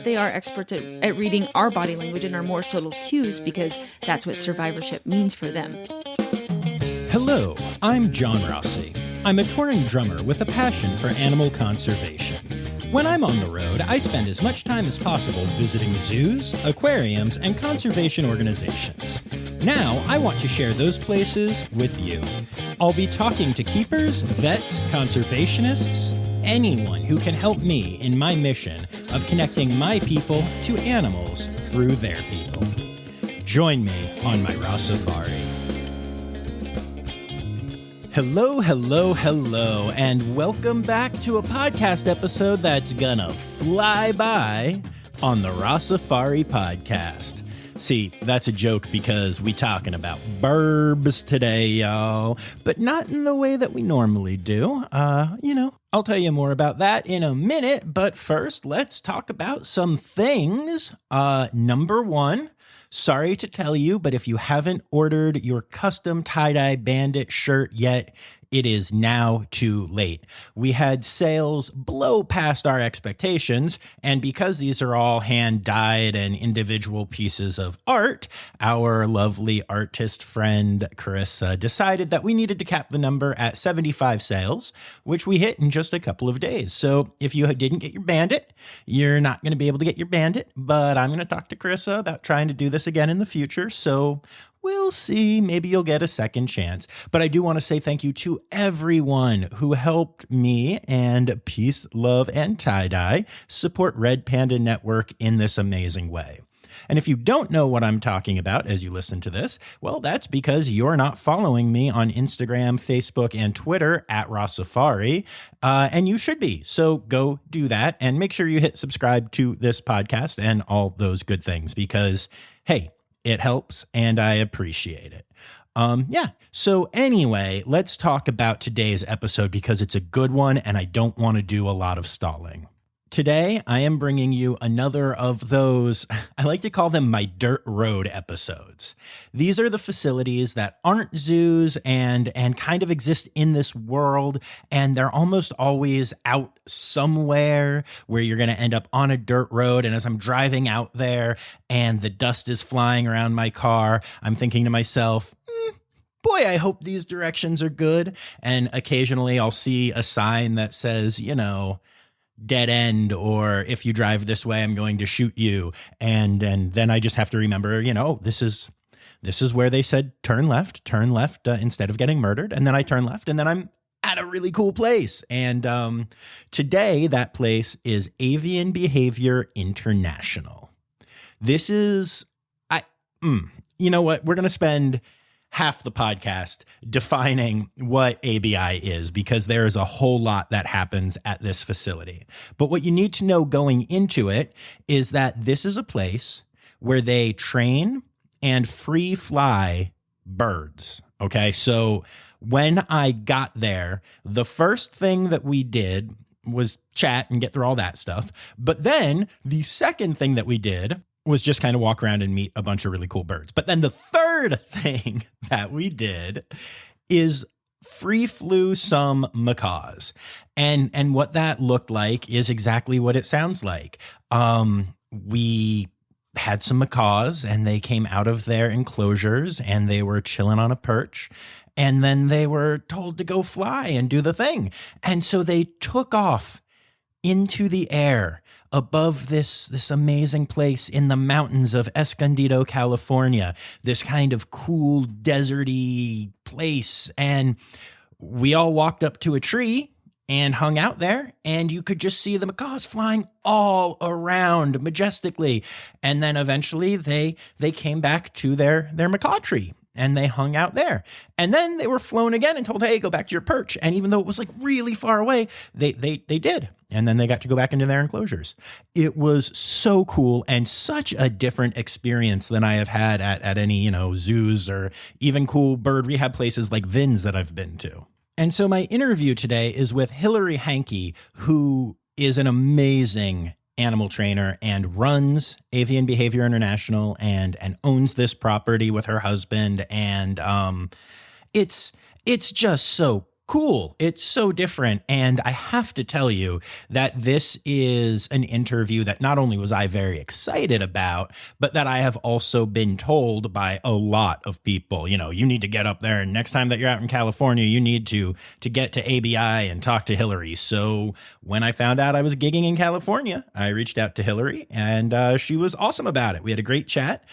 they are experts at reading our body language and our more subtle cues because that's what survivorship means for them. Hello, I'm John Rossi. I'm a touring drummer with a passion for animal conservation. When I'm on the road, I spend as much time as possible visiting zoos, aquariums, and conservation organizations. Now, I want to share those places with you. I'll be talking to keepers, vets, conservationists, anyone who can help me in my mission of connecting my people to animals through their people. Join me on my Rossifari. Hello, hello, hello, and welcome back to a podcast episode that's gonna fly by on the Rossifari podcast. See, that's a joke because we talking about burbs today, y'all, but not in the way that we normally do. I'll tell you more about that in a minute, but first, let's talk about some things. Number one, sorry to tell you, but if you haven't ordered your custom tie-dye bandit shirt yet, it is now too late. We had sales blow past our expectations, and because these are all hand-dyed and individual pieces of art, our lovely artist friend Carissa decided that we needed to cap the number at 75 sales, which we hit in just a couple of days. So if you didn't get your bandit, you're not going to be able to get your bandit, but I'm going to talk to Carissa about trying to do this again in the future, so we'll see. Maybe you'll get a second chance. But I do want to say thank you to everyone who helped me and Peace, Love, and Tie-Dye support Red Panda Network in this amazing way. And if you don't know what I'm talking about as you listen to this, well, that's because you're not following me on Instagram, Facebook, and Twitter at Rossifari, and you should be. So go do that and make sure you hit subscribe to this podcast and all those good things because, hey, it helps, and I appreciate it. So anyway, let's talk about today's episode because it's a good one, and I don't want to do a lot of stalling. Today, I am bringing you another of those, I like to call them my dirt road episodes. These are the facilities that aren't zoos and kind of exist in this world, and they're almost always out somewhere where you're going to end up on a dirt road. And as I'm driving out there and the dust is flying around my car, I'm thinking to myself, boy, I hope these directions are good. And occasionally I'll see a sign that says, dead end, or if you drive this way, I'm going to shoot you. And then I just have to remember, this is where they said turn left instead of getting murdered. And then I turn left and then I'm at a really cool place. And today that place is Avian Behavior International. This is, you know what? We're going to spend half the podcast defining what ABI is because there is a whole lot that happens at this facility. But what you need to know going into it is that this is a place where they train and free fly birds. Okay. So when I got there, the first thing that we did was chat and get through all that stuff. But then the second thing that we did was just kind of walk around and meet a bunch of really cool birds. But then the third thing that we did is free flew some macaws. And what that looked like is exactly what it sounds like. We had some macaws and they came out of their enclosures and they were chilling on a perch. And then they were told to go fly and do the thing. And so they took off into the air above this amazing place in the mountains of Escondido, California, this kind of cool deserty place. And we all walked up to a tree and hung out there, and you could just see the macaws flying all around majestically. And then eventually they came back to their macaw tree. And they hung out there. And then they were flown again and told, hey, go back to your perch. And even though it was like really far away, they did. And then they got to go back into their enclosures. It was so cool and such a different experience than I have had at any, zoos or even cool bird rehab places like Vin's that I've been to. And so my interview today is with Hillary Hankey, who is an amazing animal trainer and runs Avian Behavior International and owns this property with her husband. And it's just so cool. It's so different. And I have to tell you that this is an interview that not only was I very excited about, but that I have also been told by a lot of people, you need to get up there. And next time that you're out in California, you need to get to ABI and talk to Hillary. So when I found out I was gigging in California, I reached out to Hillary and she was awesome about it. We had a great chat.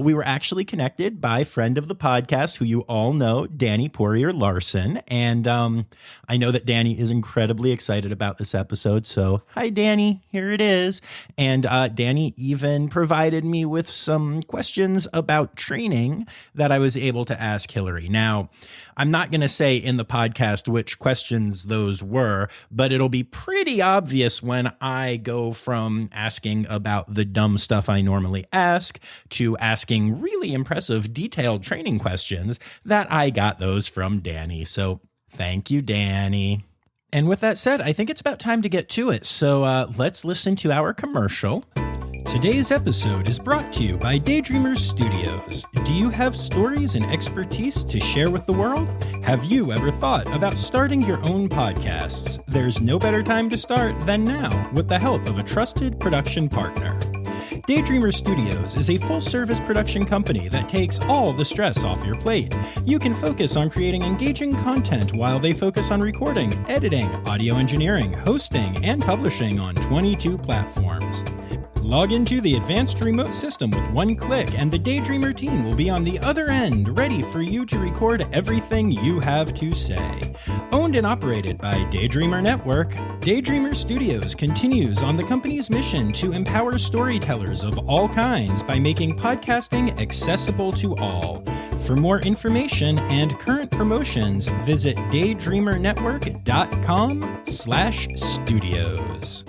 We were actually connected by a friend of the podcast who you all know, Danny Poirier Larson. And I know that Danny is incredibly excited about this episode. So hi, Danny, here it is. And Danny even provided me with some questions about training that I was able to ask Hillary. Now, I'm not going to say in the podcast which questions those were, but it'll be pretty obvious when I go from asking about the dumb stuff I normally ask to asking really impressive, detailed training questions that I got those from Danny. So thank you, Danny. And with that said, I think it's about time to get to it. So let's listen to our commercial. Today's episode is brought to you by Daydreamers Studios. Do you have stories and expertise to share with the world? Have you ever thought about starting your own podcasts? There's no better time to start than now with the help of a trusted production partner. Daydreamer Studios is a full-service production company that takes all the stress off your plate. You can focus on creating engaging content while they focus on recording, editing, audio engineering, hosting, and publishing on 22 platforms. Log into the advanced remote system with one click, and the Daydreamer team will be on the other end, ready for you to record everything you have to say. Owned and operated by Daydreamer Network, Daydreamer Studios continues on the company's mission to empower storytellers of all kinds by making podcasting accessible to all. For more information and current promotions, visit daydreamernetwork.com/studios.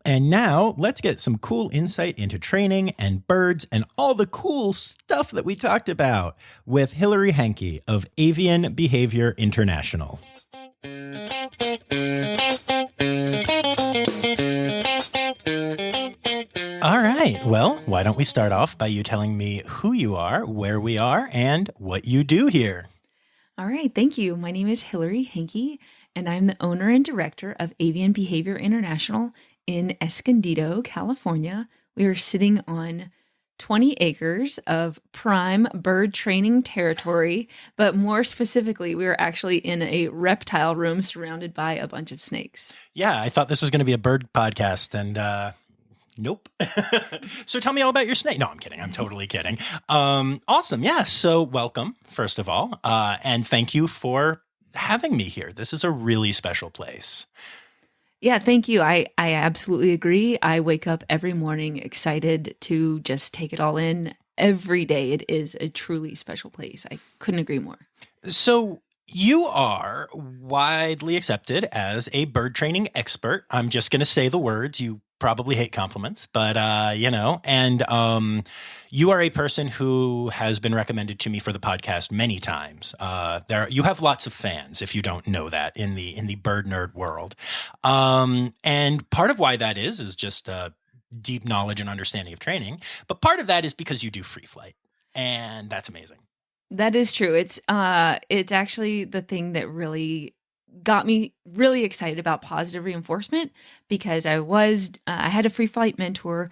And now let's get some cool insight into training and birds and all the cool stuff that we talked about with Hillary Hankey of Avian Behavior International. All right. Well, why don't we start off by you telling me who you are, where we are, and what you do here? All right. Thank you. My name is Hillary Hankey, and I'm the owner and director of Avian Behavior International in Escondido, California. We are sitting on 20 acres of prime bird training territory, but more specifically, we are actually in a reptile room surrounded by a bunch of snakes. Yeah, I thought this was going to be a bird podcast, and nope. So tell me all about your snake. No, I'm kidding. I'm totally kidding. Awesome. Yeah. So welcome, first of all, and thank you for having me here. This is a really special place. Yeah, thank you. I absolutely agree. I wake up every morning excited to just take it all in. Every day it is a truly special place. I couldn't agree more. So you are widely accepted as a bird training expert. I'm just going to say the words. You probably hate compliments, but and you are a person who has been recommended to me for the podcast many times. You have lots of fans, if you don't know that, in the bird nerd world. And part of why that is just deep knowledge and understanding of training, but part of that is because you do free flight, and that's amazing. That is true. It's actually the thing that really got me really excited about positive reinforcement, because I had a free flight mentor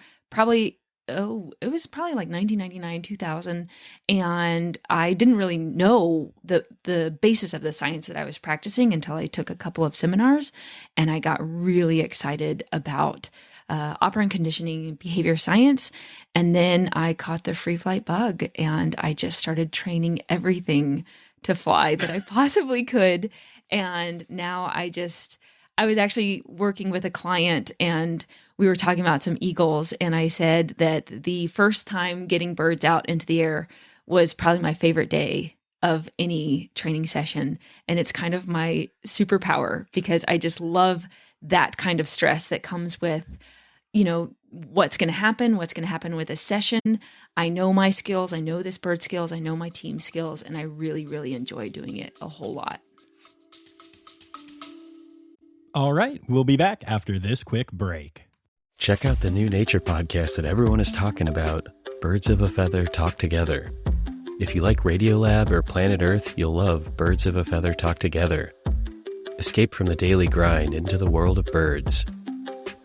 it was probably like 1999, 2000. And I didn't really know the basis of the science that I was practicing until I took a couple of seminars, and I got really excited about operant conditioning and behavior science. And then I caught the free flight bug, and I just started training everything to fly that I possibly could. And now I was actually working with a client, and we were talking about some eagles, and I said that the first time getting birds out into the air was probably my favorite day of any training session. And it's kind of my superpower, because I just love that kind of stress that comes with, what's going to happen with a session. I know my skills. I know this bird skills. I know my team skills, and I really, really enjoy doing it a whole lot. All right, we'll be back after this quick break. Check out the new nature podcast that everyone is talking about, Birds of a Feather Talk Together. If you like Radiolab or Planet Earth, you'll love Birds of a Feather Talk Together. Escape from the daily grind into the world of birds.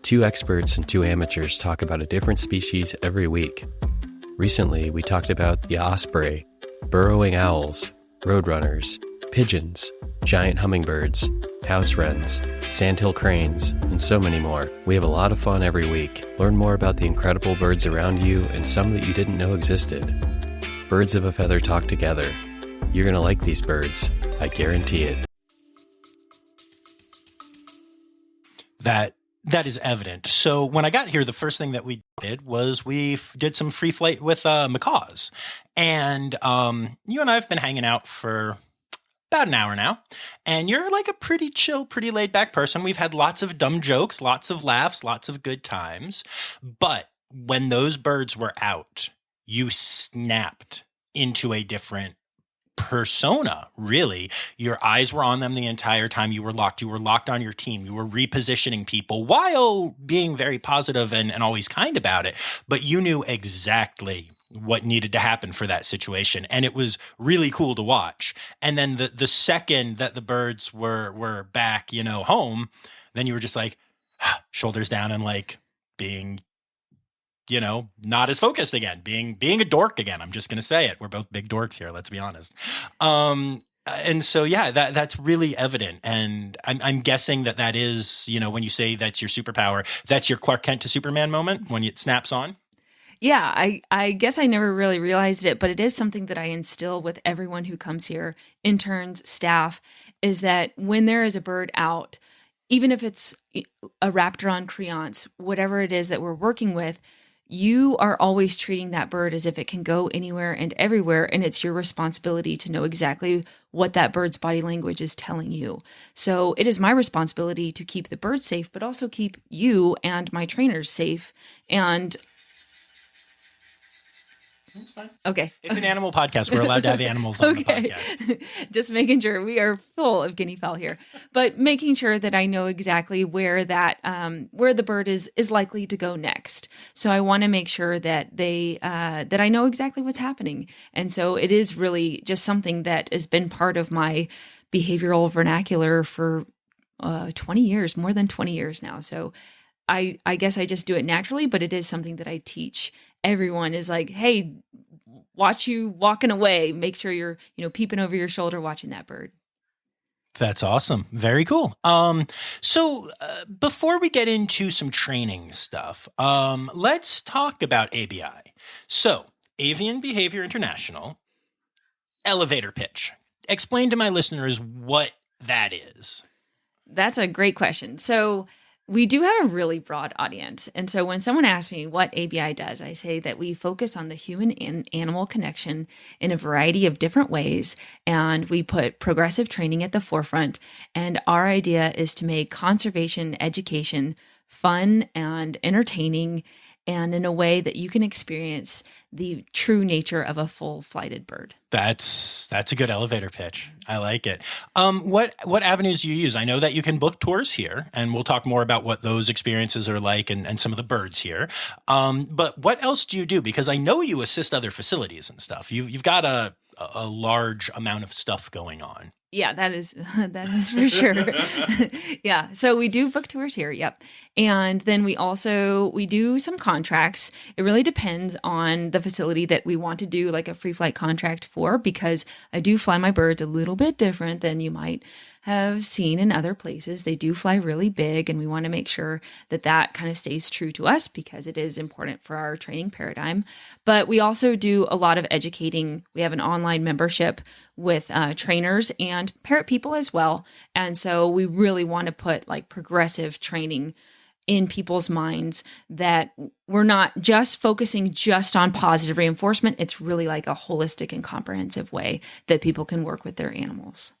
2 experts and 2 amateurs talk about a different species every week. Recently, we talked about the osprey, burrowing owls, roadrunners, pigeons, giant hummingbirds, house wrens, sandhill cranes, and so many more. We have a lot of fun every week. Learn more about the incredible birds around you and some that you didn't know existed. Birds of a feather talk together. You're going to like these birds. I guarantee it. That is evident. So when I got here, the first thing that we did was we did some free flight with macaws. And you and I have been hanging out for about an hour now. And you're like a pretty chill, pretty laid back person. We've had lots of dumb jokes, lots of laughs, lots of good times. But when those birds were out, you snapped into a different persona, really. Your eyes were on them the entire time. You were locked on your team. You were repositioning people while being very positive and always kind about it. But you knew exactly what needed to happen for that situation. And it was really cool to watch. And then the second that the birds were back, home, then you were just like shoulders down and like being not as focused again, being a dork again. I'm just going to say it. We're both big dorks here. Let's be honest. And so, yeah, that's really evident. And I'm guessing that is, when you say that's your superpower, that's your Clark Kent to Superman moment when it snaps on. Yeah, I guess I never really realized it, but it is something that I instill with everyone who comes here, interns, staff, is that when there is a bird out, even if it's a Raptoron creance, whatever it is that we're working with, you are always treating that bird as if it can go anywhere and everywhere, and it's your responsibility to know exactly what that bird's body language is telling you. So it is my responsibility to keep the bird safe, but also keep you and my trainers safe. And it's fine. Okay. It's an animal podcast. We're allowed to have animals on the podcast. Just making sure we are full of guinea fowl here, but making sure that I know exactly where that where the bird is likely to go next. So I want to make sure that that I know exactly what's happening. And so it is really just something that has been part of my behavioral vernacular for 20 years, more than 20 years now. So I guess I just do it naturally, but it is something that I teach everyone is like, hey, watch you walking away. Make sure you're, peeping over your shoulder, watching that bird. That's awesome. Very cool. So before we get into some training stuff, let's talk about ABI. So Avian Behavior International, elevator pitch. Explain to my listeners what that is. That's a great question. So we do have a really broad audience. And so when someone asks me what ABI does, I say that we focus on the human and animal connection in a variety of different ways. And we put progressive training at the forefront. And our idea is to make conservation education fun and entertaining, and in a way that you can experience the true nature of a full-flighted bird. That's a good elevator pitch. I like it. What avenues do you use? I know that you can book tours here, and we'll talk more about what those experiences are like and some of the birds here. But what else do you do? Because I know you assist other facilities and stuff. You've got a large amount of stuff going on. Yeah, that is for sure. Yeah. So we do book tours here. Yep. And then we do some contracts. It really depends on the facility that we want to do like a free flight contract for, because I do fly my birds a little bit different than you might have seen in other places. They do fly really big, and we want to make sure that kind of stays true to us because it is important for our training paradigm. But we also do a lot of educating. We have an online membership with trainers and parrot people as well. And so we really want to put like progressive training in people's minds, that we're not just focusing just on positive reinforcement. It's really like a holistic and comprehensive way that people can work with their animals.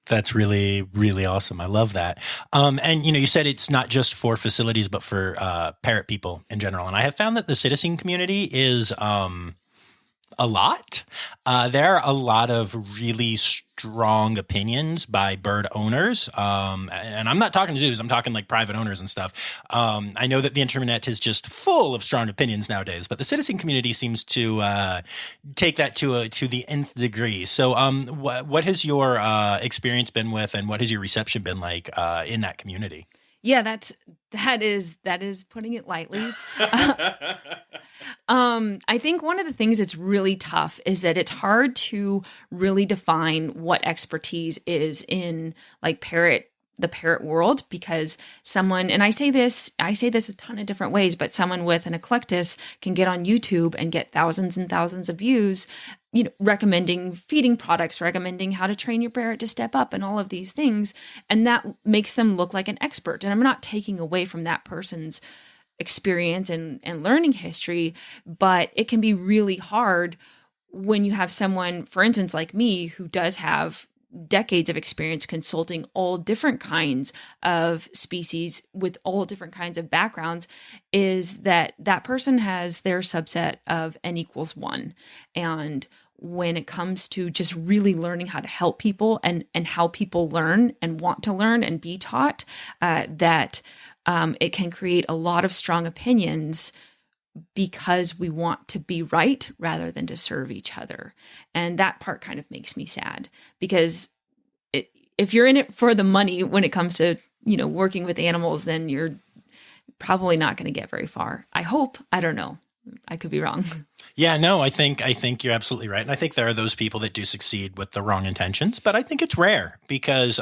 That's really, really awesome. I love that. And, you said it's not just for facilities, but for parrot people in general. And I have found that the citizen community is a a lot. There are a lot of really strong opinions by bird owners. And I'm not talking zoos. I'm talking like private owners and stuff. I know that the internet is just full of strong opinions nowadays, but the citizen community seems to take that to the nth degree. So what has your experience been with, and what has your reception been like in that community? Yeah, that is putting it lightly. I think one of the things that's really tough is that it's hard to really define what expertise is in like the parrot world, because someone, and I say this a ton of different ways, but someone with an eclectus can get on YouTube and get thousands and thousands of views, recommending feeding products, recommending how to train your parrot to step up and all of these things. And that makes them look like an expert. And I'm not taking away from that person's experience and learning history, but it can be really hard when you have someone, for instance, like me, who does have decades of experience consulting all different kinds of species with all different kinds of backgrounds, is that person has their subset of n=1. And when it comes to just really learning how to help people and how people learn and want to learn and be taught, it can create a lot of strong opinions because we want to be right rather than to serve each other. And that part kind of makes me sad, because if you're in it for the money when it comes to, working with animals, then you're probably not going to get very far. I hope. I don't know. I could be wrong. Yeah, no, I think you're absolutely right. And I think there are those people that do succeed with the wrong intentions, but I think it's rare because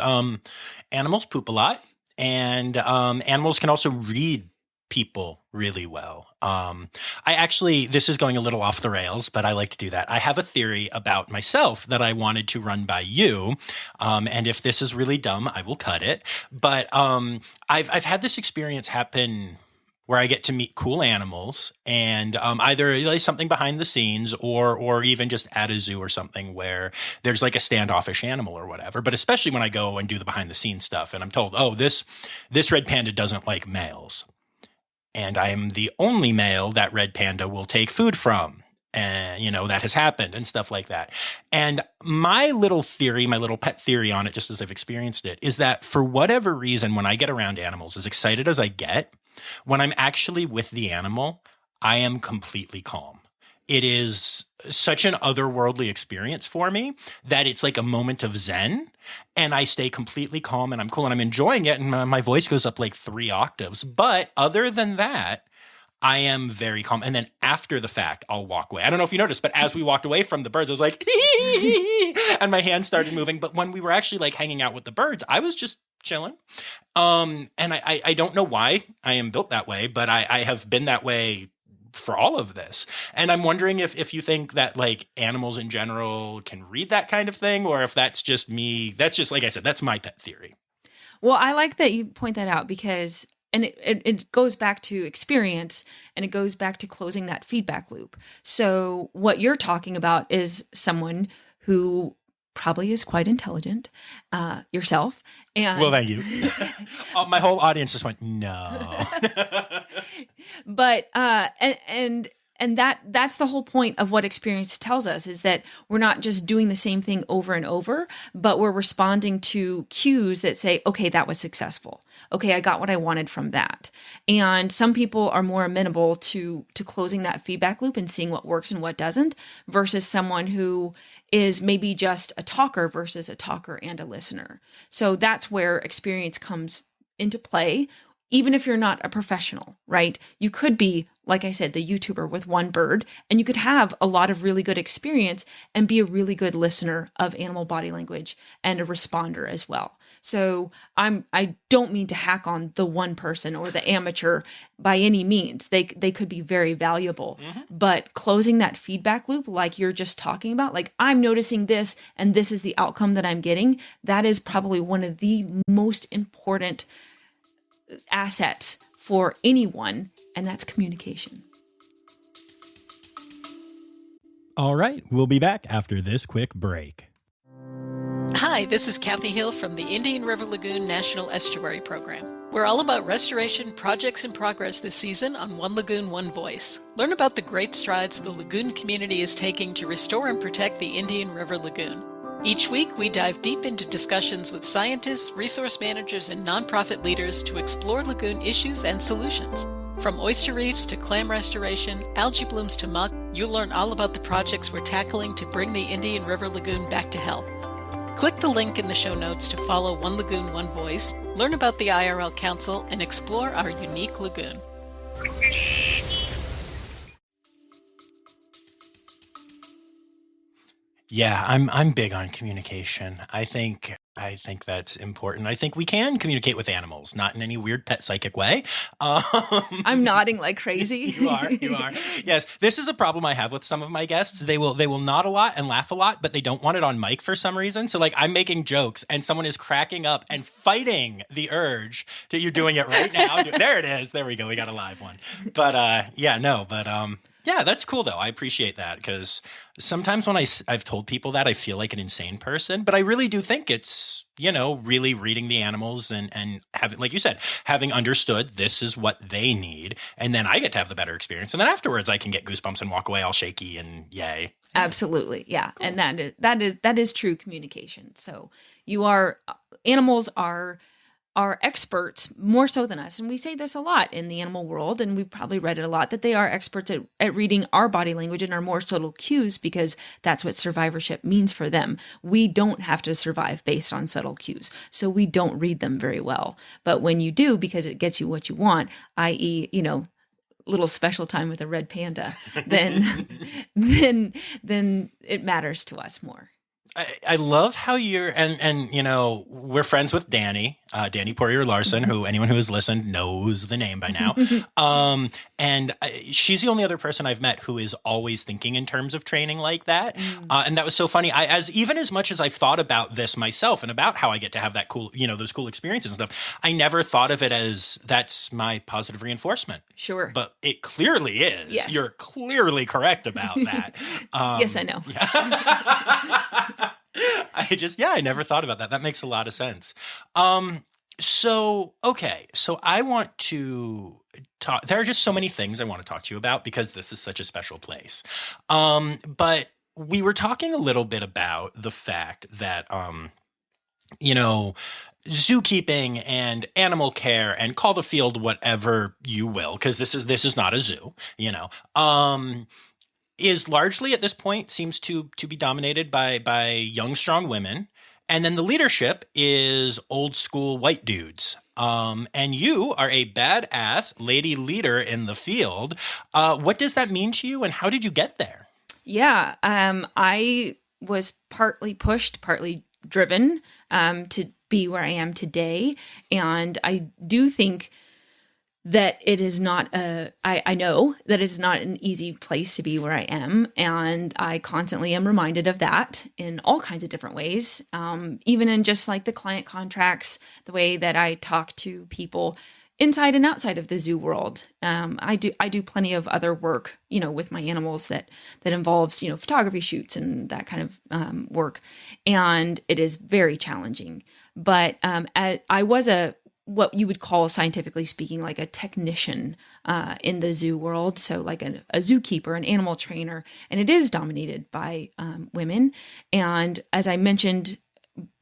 animals poop a lot, and animals can also read people really well. This is going a little off the rails, but I like to do that. I have a theory about myself that I wanted to run by you. And if this is really dumb, I will cut it. But I've had this experience happen where I get to meet cool animals, and either like something behind the scenes or even just at a zoo or something where there's like a standoffish animal or whatever. But especially when I go and do the behind the scenes stuff and I'm told, oh, this red panda doesn't like males. And I am the only male that red panda will take food from. And, that has happened and stuff like that. And my little pet theory on it, just as I've experienced it, is that for whatever reason, when I get around animals, as excited as I get, when I'm actually with the animal, I am completely calm. It is such an otherworldly experience for me that it's like a moment of zen, and I stay completely calm and I'm cool and I'm enjoying it. And my voice goes up like 3 octaves. But other than that, I am very calm. And then after the fact, I'll walk away. I don't know if you noticed, but as we walked away from the birds, I was like, and my hands started moving. But when we were actually like hanging out with the birds, I was just chilling. And I don't know why I am built that way, but I have been that way for all of this. And I'm wondering if you think that like animals in general can read that kind of thing, or if that's just me. That's just, like I said, that's my pet theory. Well, I like that you point that out, because it goes back to experience, and it goes back to closing that feedback loop. So what you're talking about is someone who probably is quite intelligent, yourself. And well, thank you. My whole audience just went, no. But and that's the whole point of what experience tells us, is that we're not just doing the same thing over and over, but we're responding to cues that say, okay, that was successful. Okay, I got what I wanted from that. And some people are more amenable to closing that feedback loop and seeing what works and what doesn't, versus someone who is maybe just a talker versus a talker and a listener. So that's where experience comes into play. Even if you're not a professional, right? You could be, like I said, the YouTuber with one bird, and you could have a lot of really good experience and be a really good listener of animal body language and a responder as well. So I don't mean to hack on the one person or the amateur by any means. They could be very valuable, but closing that feedback loop, like you're just talking about, like I'm noticing this and this is the outcome that I'm getting, that is probably one of the most important assets for anyone, and that's communication. All right, we'll be back after this quick break. Hi, this is Kathy Hill from the Indian River Lagoon National Estuary Program. We're We're all about restoration projects in progress this season on One Lagoon, One Voice. Learn about the great strides the lagoon community is taking to restore and protect the Indian River Lagoon. Each week, we dive deep into discussions with scientists, resource managers, and nonprofit leaders to explore lagoon issues and solutions. From oyster reefs to clam restoration, algae blooms to muck, you'll learn all about the projects we're tackling to bring the Indian River Lagoon back to health. Click the link in the show notes to follow One Lagoon, One Voice, learn about the IRL Council, and explore our unique lagoon. Yeah, I'm big on communication. I think that's important. I think we can communicate with animals, not in any weird pet psychic way. I'm nodding like crazy. You are. Yes, this is a problem I have with some of my guests. They will nod a lot and laugh a lot, but they don't want it on mic for some reason. So like I'm making jokes and someone is cracking up and fighting the urge to you're doing it right now. There it is. There we go. We got a live one. But yeah, that's cool though. I appreciate that because sometimes when I've told people that I feel like an insane person, but I really do think it's, really reading the animals and having, like you said, having understood this is what they need. And then I get to have the better experience. And then afterwards I can get goosebumps and walk away all shaky and yay. Absolutely. Yeah. Cool. And that is true communication. So animals are experts more so than us. And we say this a lot in the animal world, and we've probably read it a lot, that they are experts at reading our body language and our more subtle cues because that's what survivorship means for them. We don't have to survive based on subtle cues. So we don't read them very well. But when you do, because it gets you what you want, i.e., little special time with a red panda, then it matters to us more. I love how you're, and we're friends with Danny Poirier Larson, who anyone who has listened knows the name by now. And she's the only other person I've met who is always thinking in terms of training like that. And that was so funny. Even as much as I've thought about this myself and about how I get to have that cool, those cool experiences and stuff, I never thought of it as that's my positive reinforcement. Sure. But it clearly is. Yes. You're clearly correct about that. Yes, I know. Yeah. I never thought about that. That makes a lot of sense. So I want to talk, there are just so many things I want to talk to you about because this is such a special place. But we were talking a little bit about the fact that, zookeeping and animal care and call the field whatever you will, because this is not a zoo, is largely at this point seems to be dominated by young, strong women. And then the leadership is old school white dudes. And you are a badass lady leader in the field. What does that mean to you and how did you get there? Yeah, I was partly pushed, partly driven to be where I am today. And I do think that it is not I know that it's not an easy place to be where I am. And I constantly am reminded of that in all kinds of different ways. Even in just like the client contracts, the way that I talk to people inside and outside of the zoo world. I do plenty of other work, with my animals that involves, photography shoots and that kind of work. And it is very challenging. But I was what you would call, scientifically speaking, like a technician in the zoo world. So like a zookeeper, an animal trainer, and it is dominated by women. And as I mentioned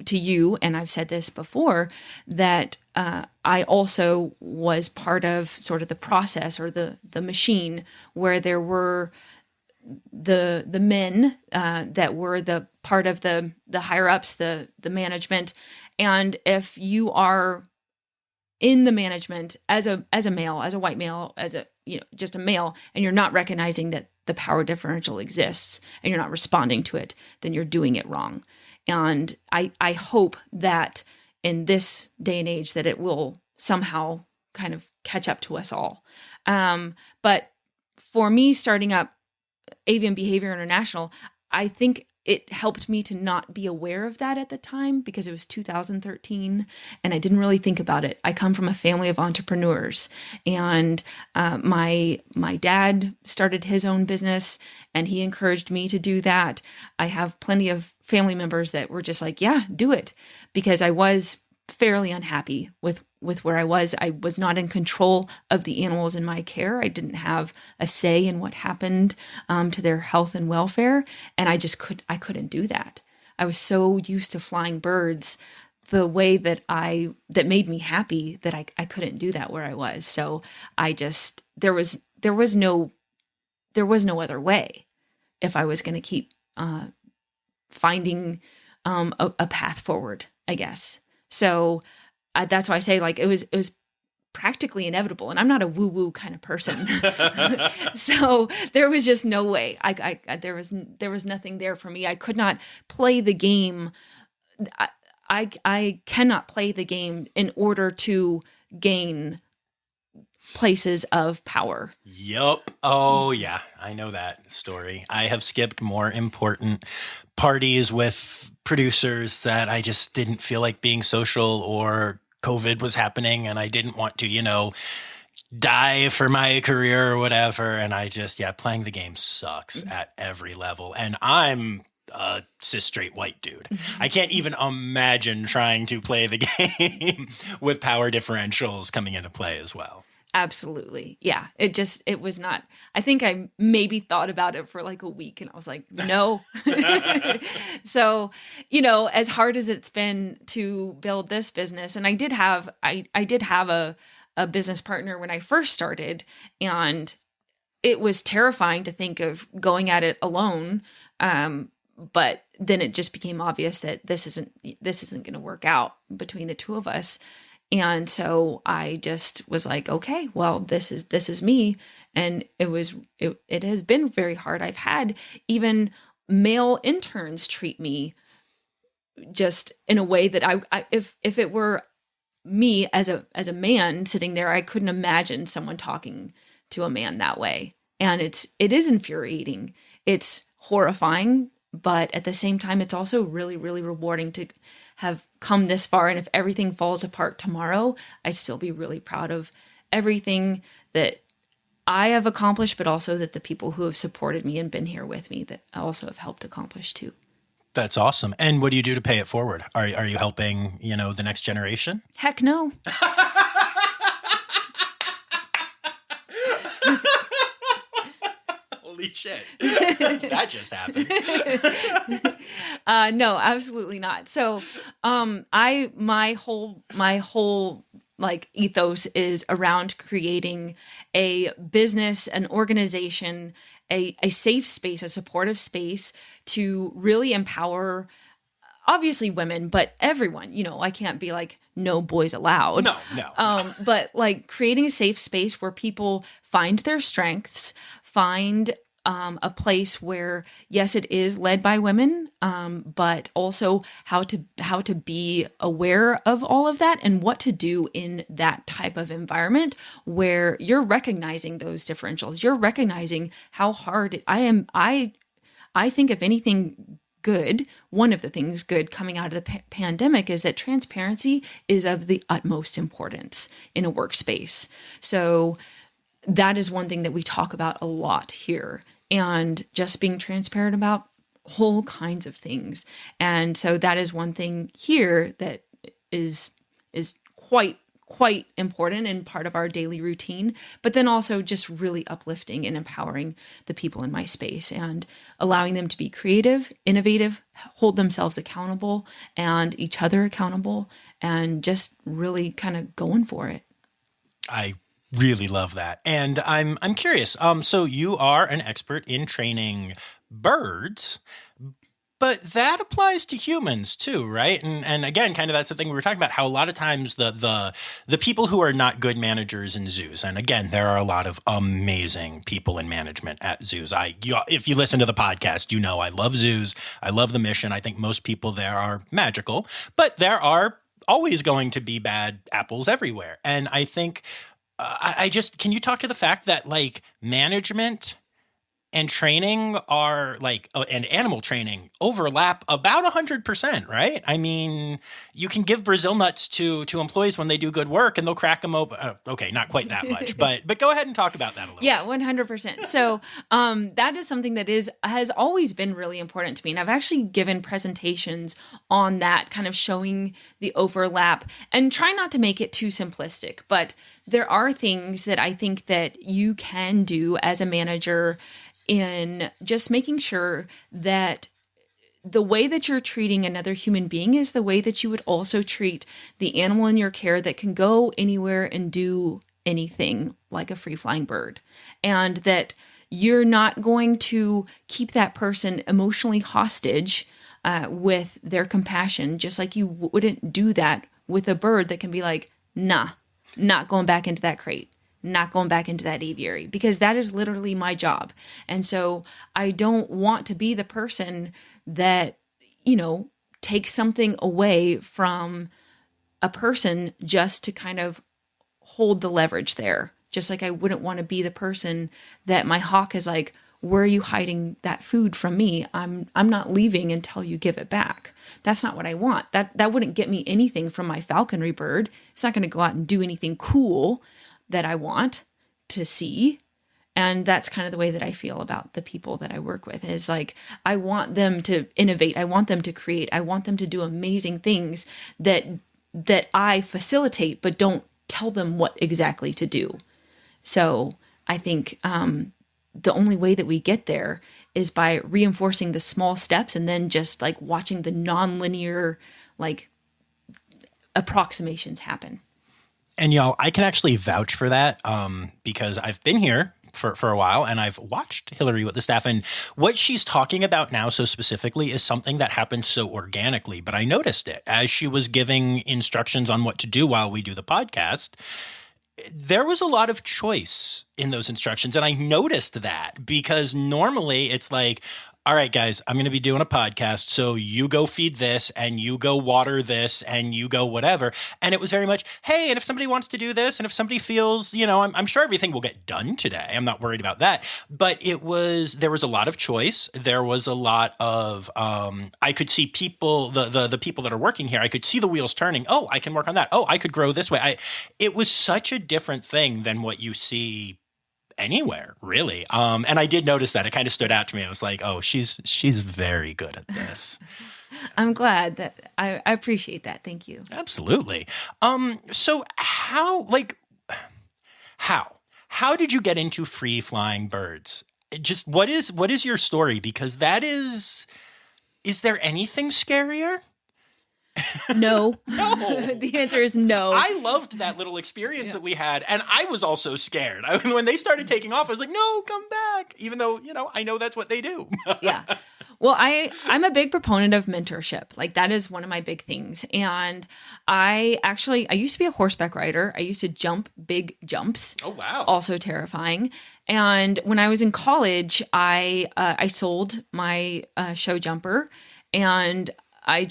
to you, and I've said this before, that I also was part of sort of the process or the machine where there were the men that were the part of the higher ups, the management. And if you are in the management as a male, as a white male, as just a male, and you're not recognizing that the power differential exists and you're not responding to it, then you're doing it wrong. And I hope that in this day and age that it will somehow kind of catch up to us all. But for me, starting up Avian Behavior International, I think it helped me to not be aware of that at the time because it was 2013 and I didn't really think about it. I come from a family of entrepreneurs, and my dad started his own business and he encouraged me to do that. I have plenty of family members that were just like, yeah, do it, because I was fairly unhappy with where I was. I was not in control of the animals in my care. I didn't have a say in what happened to their health and welfare. And I couldn't do that. I was so used to flying birds the way that made me happy that I couldn't do that where I was. So there was no other way if I was going to keep finding a path forward, I guess. So that's why I say, like, it was practically inevitable, and I'm not a woo-woo kind of person. So there was just no way. There was nothing there for me. I could not play the game. I cannot play the game in order to gain places of power. Yup. Oh, yeah. I know that story. I have skipped more important parties with producers that I just didn't feel like being social, or COVID was happening and I didn't want to, die for my career or whatever. And playing the game sucks at every level. And I'm a cis straight white dude. I can't even imagine trying to play the game with power differentials coming into play as well. Absolutely. Yeah. It was not, I think I maybe thought about it for like a week and I was like, no. So, as hard as it's been to build this business, and I did have a business partner when I first started, and it was terrifying to think of going at it alone. But then it just became obvious that this isn't going to work out between the two of us. And so I just was like, okay, well, this is me. And it has been very hard. I've had even male interns treat me just in a way that if it were me as a man sitting there, I couldn't imagine someone talking to a man that way. And it is infuriating. It's horrifying, but at the same time, it's also really, really rewarding to have come this far. And if everything falls apart tomorrow, I'd still be really proud of everything that I have accomplished, but also that the people who have supported me and been here with me that also have helped accomplish too. That's awesome. And what do you do to pay it forward? Are you helping, the next generation? Heck no. Holy shit. That just happened. No, absolutely not. So, my whole like ethos is around creating a business, an organization, a safe space, a supportive space to really empower, obviously women, but everyone. I can't be like, no boys allowed. No. But like creating a safe space where people find their strengths, find a place where, yes, it is led by women, but also how to be aware of all of that and what to do in that type of environment where you're recognizing those differentials. You're recognizing how hard I am. I think if anything good, one of the things good coming out of the pandemic is that transparency is of the utmost importance in a workspace. So that is one thing that we talk about a lot here, and just being transparent about whole kinds of things. And so that is one thing here that is quite important and part of our daily routine, but then also just really uplifting and empowering the people in my space and allowing them to be creative, innovative, hold themselves accountable and each other accountable, and just really kind of going for it. I really love that. And I'm curious. So you are an expert in training birds, but that applies to humans too, right? And again, kind of that's the thing we were talking about, how a lot of times the people who are not good managers in zoos, and again, there are a lot of amazing people in management at zoos. If you listen to the podcast, I love zoos. I love the mission. I think most people there are magical, but there are always going to be bad apples everywhere. And I think can you talk to the fact that like management and training are like, and animal training overlap about 100%, right? I mean, you can give Brazil nuts to employees when they do good work and they'll crack them open. Okay, not quite that much, but go ahead and talk about that a little. Yeah, 100%. So that is something that has always been really important to me. And I've actually given presentations on that, kind of showing the overlap and try not to make it too simplistic. But there are things that I think that you can do as a manager in just making sure that the way that you're treating another human being is the way that you would also treat the animal in your care that can go anywhere and do anything like a free-flying bird. And that you're not going to keep that person emotionally hostage with their compassion, just like you wouldn't do that with a bird that can be like, nah, not going back into that crate. Not going back into that aviary, because that is literally my job. And so I don't want to be the person that, takes something away from a person just to kind of hold the leverage there. Just like I wouldn't want to be the person that my hawk is like, where are you hiding that food from me? I'm not leaving until you give it back. That's not what I want. That wouldn't get me anything from my falconry bird. It's not going to go out and do anything cool that I want to see. And that's kind of the way that I feel about the people that I work with, is like, I want them to innovate. I want them to create. I want them to do amazing things that I facilitate, but don't tell them what exactly to do. So I think the only way that we get there is by reinforcing the small steps and then just like watching the nonlinear like approximations happen. And y'all, I can actually vouch for that because I've been here for a while and I've watched Hillary with the staff. And what she's talking about now so specifically is something that happened so organically. But I noticed it as she was giving instructions on what to do while we do the podcast. There was a lot of choice in those instructions. And I noticed that because normally it's like, all right, guys, I'm going to be doing a podcast. So you go feed this and you go water this and you go whatever. And it was very much, hey, and if somebody wants to do this and if somebody feels, I'm sure everything will get done today. I'm not worried about that. But there was a lot of choice. There was a lot of, I could see people, the people that are working here, I could see the wheels turning. Oh, I can work on that. Oh, I could grow this way. It was such a different thing than what you see anywhere, really. And I did notice that. It kind of stood out to me. I was like, oh, she's very good at this. I'm glad that I appreciate that. Thank you. Absolutely. So how did you get into free flying birds? Just what is your story? Because is there anything scarier? No. No. The answer is no. I loved that little experience that we had, and I was also scared. When they started taking off, I was like, no, come back, even though, I know that's what they do. Yeah. Well, I'm a big proponent of mentorship. Like that is one of my big things. And I used to be a horseback rider. I used to jump big jumps. Oh, wow. Also terrifying. And when I was in college, I sold my show jumper, and I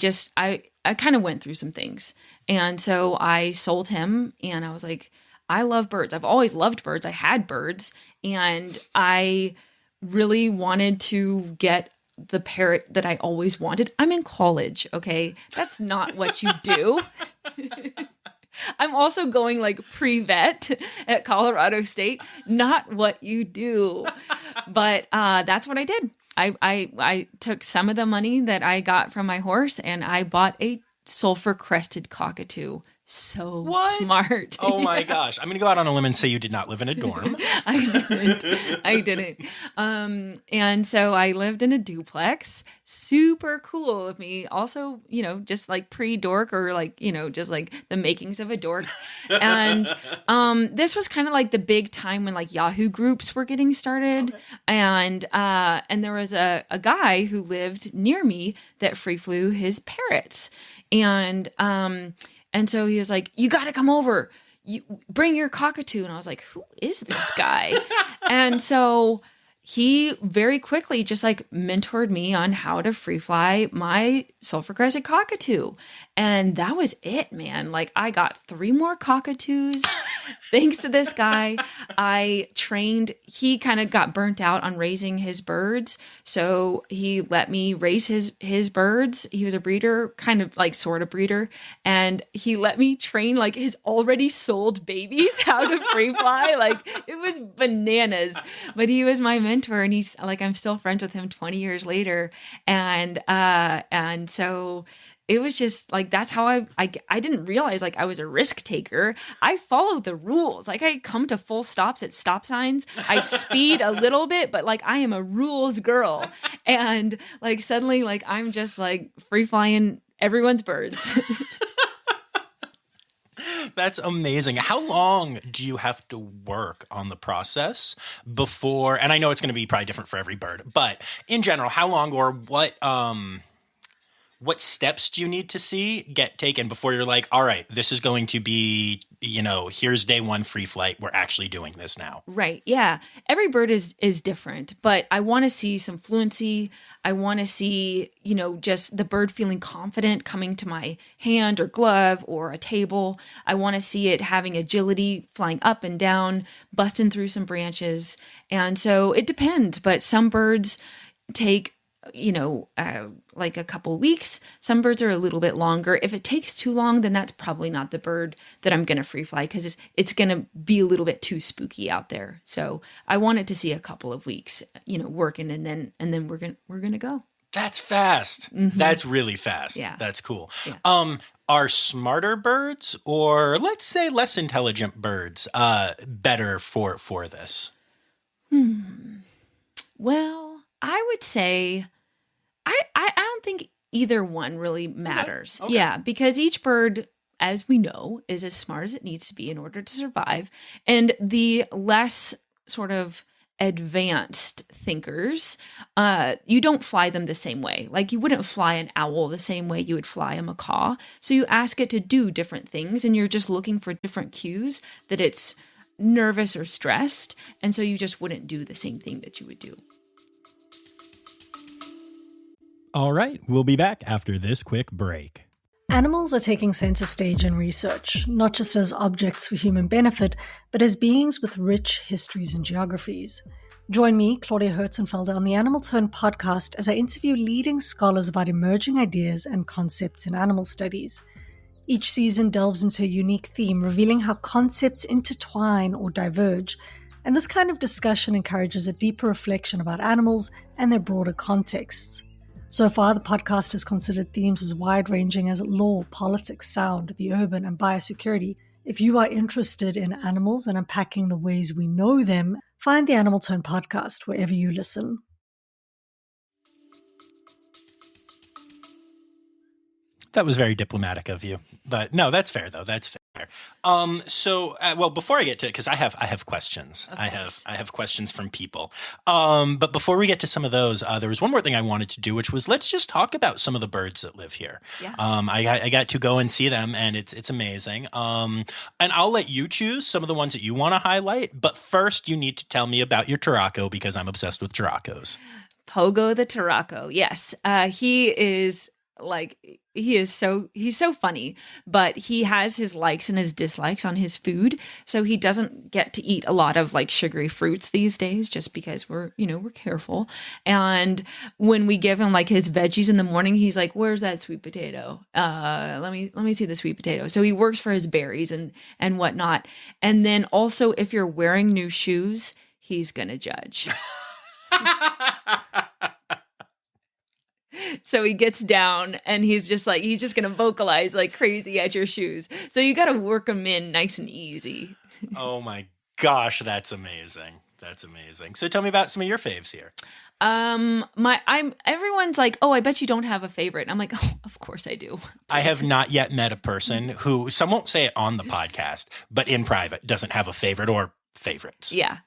kind of went through some things. And so I sold him, and I was like, I love birds. I've always loved birds. I had birds, and I really wanted to get the parrot that I always wanted. I'm in college, okay? That's not what you do. I'm also going like pre-vet at Colorado State. Not what you do. But that's what I did. I took some of the money that I got from my horse and I bought a sulfur-crested cockatoo. So what? Smart. Oh my gosh. I'm going to go out on a limb and say you did not live in a dorm. I didn't. And so I lived in a duplex. Super cool of me. Also, just like pre-dork, or like, just like the makings of a dork. And this was kind of like the big time when like Yahoo groups were getting started. Okay. And there was a guy who lived near me that free flew his parrots. And so he was like, you got to come over. You bring your cockatoo. And I was like, who is this guy? And so he very quickly just like mentored me on how to free fly my sulfur-crested cockatoo. And that was it, man. Like I got 3 more cockatoos. Thanks to this guy, I trained, he kind of got burnt out on raising his birds. So he let me raise his birds. He was a breeder, kind of like sort of breeder. And he let me train like his already sold babies how to free fly. Like it was bananas, but he was my mentor and he's like, I'm still friends with him 20 years later. And so it was just like, that's how I didn't realize like I was a risk taker. I follow the rules. Like I come to full stops at stop signs. I speed a little bit, but like I am a rules girl. And like suddenly like I'm just like free flying everyone's birds. That's amazing. How long do you have to work on the process before, and I know it's going to be probably different for every bird, but in general, how long or what steps do you need to get taken before you're like, all right, this is going to be, here's day 1 free flight. We're actually doing this now. Right. Yeah. Every bird is different, but I want to see some fluency. I want to see, just the bird feeling confident coming to my hand or glove or a table. I want to see it having agility, flying up and down, busting through some branches. And so it depends, but some birds take like a couple weeks. Some birds are a little bit longer. If it takes too long, then that's probably not the bird that I'm going to free fly because it's going to be a little bit too spooky out there. So I wanted to see a couple of weeks, working and then we're going to go. That's fast. Mm-hmm. That's really fast. Yeah. That's cool. Yeah. Are smarter birds or let's say less intelligent birds better for this? Well, I would say I don't think either one really matters. Okay. Yeah, because each bird, as we know, is as smart as it needs to be in order to survive. And the less sort of advanced thinkers, you don't fly them the same way. Like you wouldn't fly an owl the same way you would fly a macaw. So you ask it to do different things and you're just looking for different cues that it's nervous or stressed. And so you just wouldn't do the same thing that you would do. All right, we'll be back after this quick break. Animals are taking center stage in research, not just as objects for human benefit, but as beings with rich histories and geographies. Join me, Claudia Herzenfelder, on the Animal Turn podcast as I interview leading scholars about emerging ideas and concepts in animal studies. Each season delves into a unique theme, revealing how concepts intertwine or diverge, and this kind of discussion encourages a deeper reflection about animals and their broader contexts. So far, the podcast has considered themes as wide-ranging as law, politics, sound, the urban, and biosecurity. If you are interested in animals and unpacking the ways we know them, find the Animal Turn podcast wherever you listen. That was very diplomatic of you, but no, that's fair though. That's fair. Well, before I get to it, because I have questions. I have questions from people. But before we get to some of those, there was one more thing I wanted to do, which was let's just talk about some of the birds that live here. Yeah. I got to go and see them, and it's amazing. And I'll let you choose some of the ones that you want to highlight. But first, you need to tell me about your Turraco because I'm obsessed with Turracos. Pogo the Turraco. Yes. He's so funny, but he has his likes and his dislikes on his food. So he doesn't get to eat a lot of like sugary fruits these days just because we're careful. And when we give him like his veggies in the morning, he's like, where's that sweet potato? Let me see the sweet potato. So he works for his berries and whatnot. And then also if you're wearing new shoes, he's going to judge. So he gets down and he's just going to vocalize like crazy at your shoes. So you got to work him in nice and easy. Oh my gosh, that's amazing. That's amazing. So tell me about some of your faves here. Everyone's like, oh, I bet you don't have a favorite. And I'm like, oh, of course I do. I have not yet met a person who, some won't say it on the podcast, but in private doesn't have a favorite or favorites. Yeah.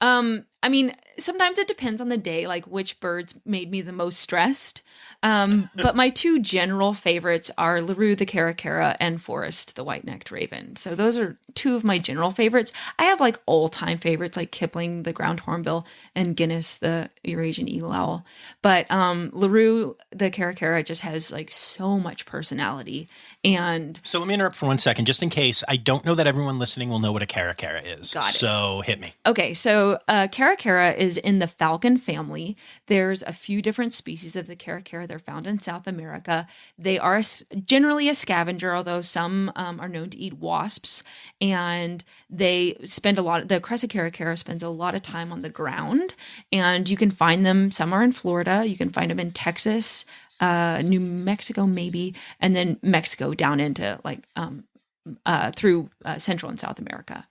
I mean, sometimes it depends on the day, like which birds made me the most stressed. But my two general favorites are LaRue the caracara and Forrest the white-necked raven. So those are two of my general favorites. I have like all-time favorites like Kipling the ground hornbill and Guinness the Eurasian eagle owl. But LaRue the caracara just has like so much personality. And so let me interrupt for 1 second, just in case. I don't know that everyone listening will know what a caracara is. Got it. So hit me. Okay, so caracara is in the falcon family. There's a few different species of the caracara. They're found in South America. They are generally a scavenger, although some are known to eat wasps. And they spend the crescent caracara spends a lot of time on the ground. And you can find them, some are in Florida. You can find them in Texas, New Mexico maybe, and then Mexico down into like through Central and South America.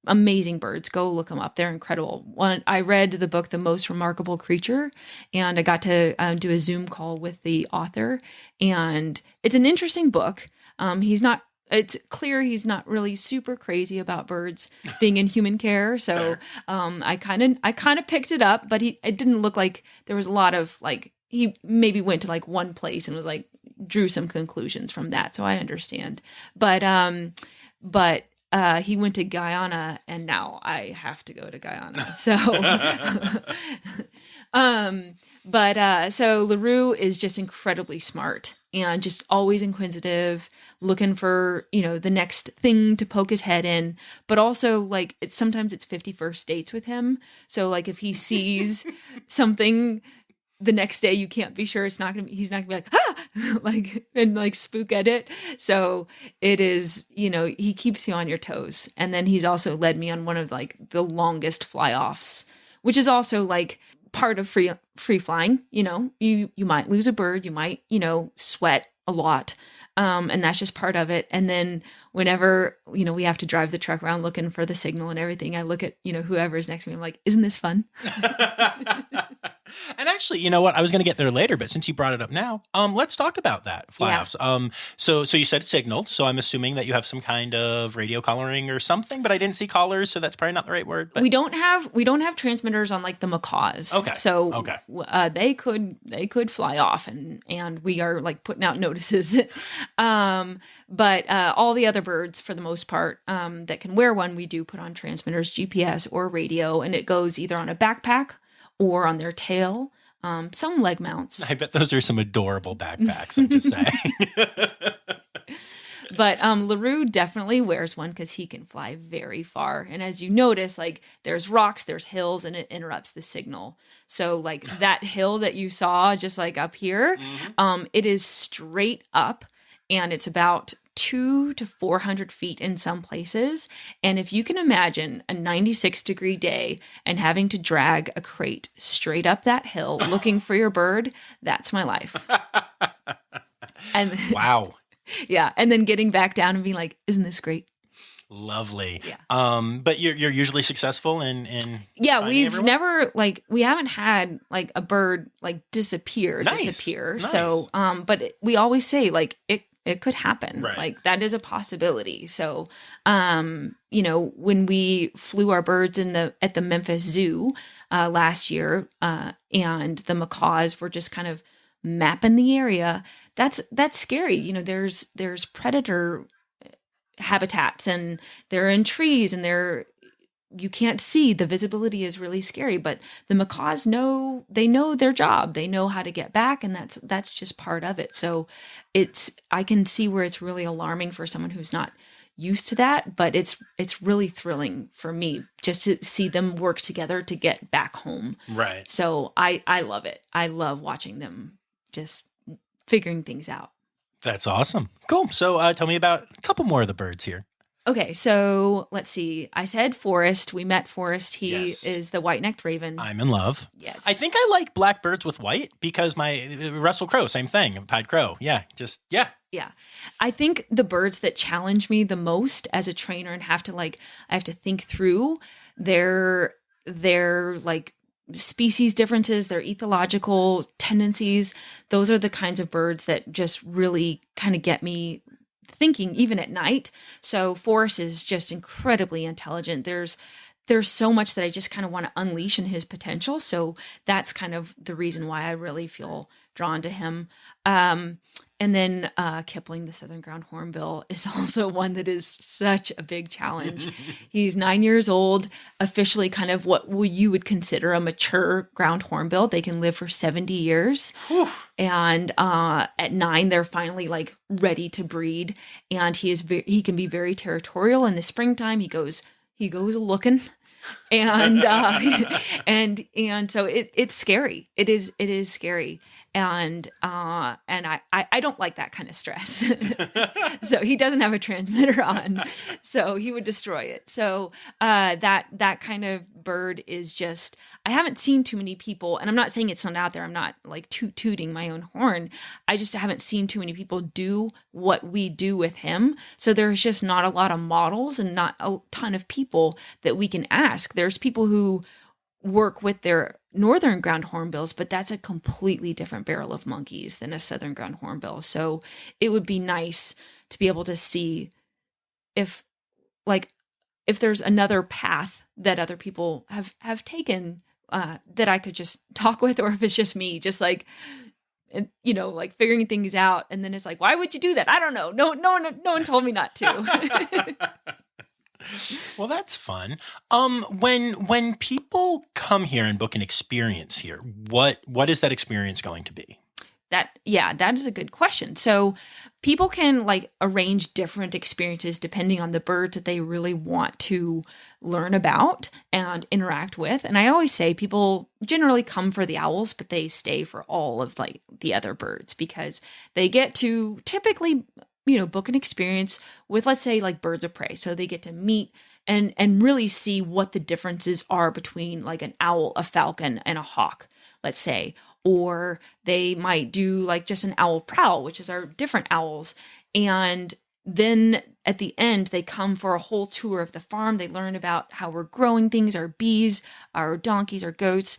Amazing birds. Go look them up. They're incredible. I read the book, The Most Remarkable Creature, and I got to do a Zoom call with the author, and it's an interesting book. It's clear he's not really super crazy about birds being in human care. So, I kind of picked it up, but it didn't look like there was a lot of like, he maybe went to like one place and was like, drew some conclusions from that. So I understand, but he went to Guyana, and now I have to go to Guyana. So, so LaRue is just incredibly smart and just always inquisitive, looking for, the next thing to poke his head in. But also, like, sometimes it's 51st dates with him. So, like, if he sees something the next day, you can't be sure he's not gonna be like, like, and like spook at it. So it is, he keeps you on your toes. And then he's also led me on one of like the longest fly-offs, which is also like part of free flying. You might lose a bird, you might, sweat a lot. And that's just part of it. And then whenever, we have to drive the truck around looking for the signal and everything, I look at, whoever's next to me, I'm like, isn't this fun? And actually, you know what? I was going to get there later, but since you brought it up now, let's talk about that fly-offs. Yeah. So you said signaled, so I'm assuming that you have some kind of radio collaring or something, but I didn't see collars, so that's probably not the right word. But we don't have transmitters on like the macaws. Okay. So they could fly off, and we are like putting out notices. But all the other birds, for the most part, that can wear one, we do put on transmitters, GPS or radio, and it goes either on a backpack or on their tail, some leg mounts. I bet those are some adorable backpacks, I'm just saying. But LaRue definitely wears one because he can fly very far. And as you notice, like there's rocks, there's hills, and it interrupts the signal. So like that hill that you saw just like up here, it is straight up, and it's about 200 to 400 feet in some places. And if you can imagine a 96-degree day and having to drag a crate straight up that hill looking for your bird, that's my life. And wow. Yeah. And then getting back down and being like, isn't this great? Lovely. Yeah. But you're usually successful in yeah, we've everyone? never we haven't had like a bird like disappear. Nice. So but we always say like it could happen. Right. Like that is a possibility. So when we flew our birds at the Memphis Zoo last year, and the macaws were just kind of mapping the area, that's scary. There's predator habitats, and they're in trees, and you can't see. The visibility is really scary, but the macaws know their job. They know how to get back, and that's just part of it. So I can see where it's really alarming for someone who's not used to that, but it's really thrilling for me just to see them work together to get back home. Right. So I love it. I love watching them just figuring things out. That's awesome. Cool. So tell me about a couple more of the birds here. Okay, so let's see. I said Forrest. We met Forrest. He is the white-necked raven. I'm in love. Yes. I think I like black birds with white because my Russell Crowe, same thing. Pied crow. Yeah. Yeah. I think the birds that challenge me the most as a trainer and I have to think through their like species differences, their ethological tendencies. Those are the kinds of birds that just really kind of get me thinking even at night. So Forrest is just incredibly intelligent. There's so much that I just kind of want to unleash in his potential. So that's kind of the reason why I really feel drawn to him. And then Kipling, the Southern Ground Hornbill, is also one that is such a big challenge. He's 9 years old, officially kind of what you would consider a mature ground hornbill. They can live for 70 years. Whew. And at 9, they're finally like ready to breed. And he can be very territorial in the springtime. He goes looking. And and so it's scary. It is scary. And I don't like that kind of stress. So he doesn't have a transmitter on, so he would destroy it. So that kind of bird is just, I haven't seen too many people, and I'm not saying it's not out there. I'm not like tooting my own horn. I just haven't seen too many people do what we do with him. So there's just not a lot of models and not a ton of people that we can ask. There's people who work with their northern ground hornbills, but that's a completely different barrel of monkeys than a southern ground hornbill. So it would be nice to be able to see if there's another path that other people have taken that I could just talk with, or if it's just me, just like, like figuring things out. And then it's like, why would you do that? I don't know. No one told me not to. Well, that's fun. When people come here and book an experience here, what is that experience going to be? That is a good question. So people can like arrange different experiences depending on the birds that they really want to learn about and interact with. And I always say people generally come for the owls, but they stay for all of like the other birds, because they get to typically book an experience with, let's say, like birds of prey. So they get to meet and really see what the differences are between like an owl, a falcon, and a hawk, let's say. Or they might do like just an owl prowl, which is our different owls. And then at the end, they come for a whole tour of the farm. They learn about how we're growing things, our bees, our donkeys, our goats,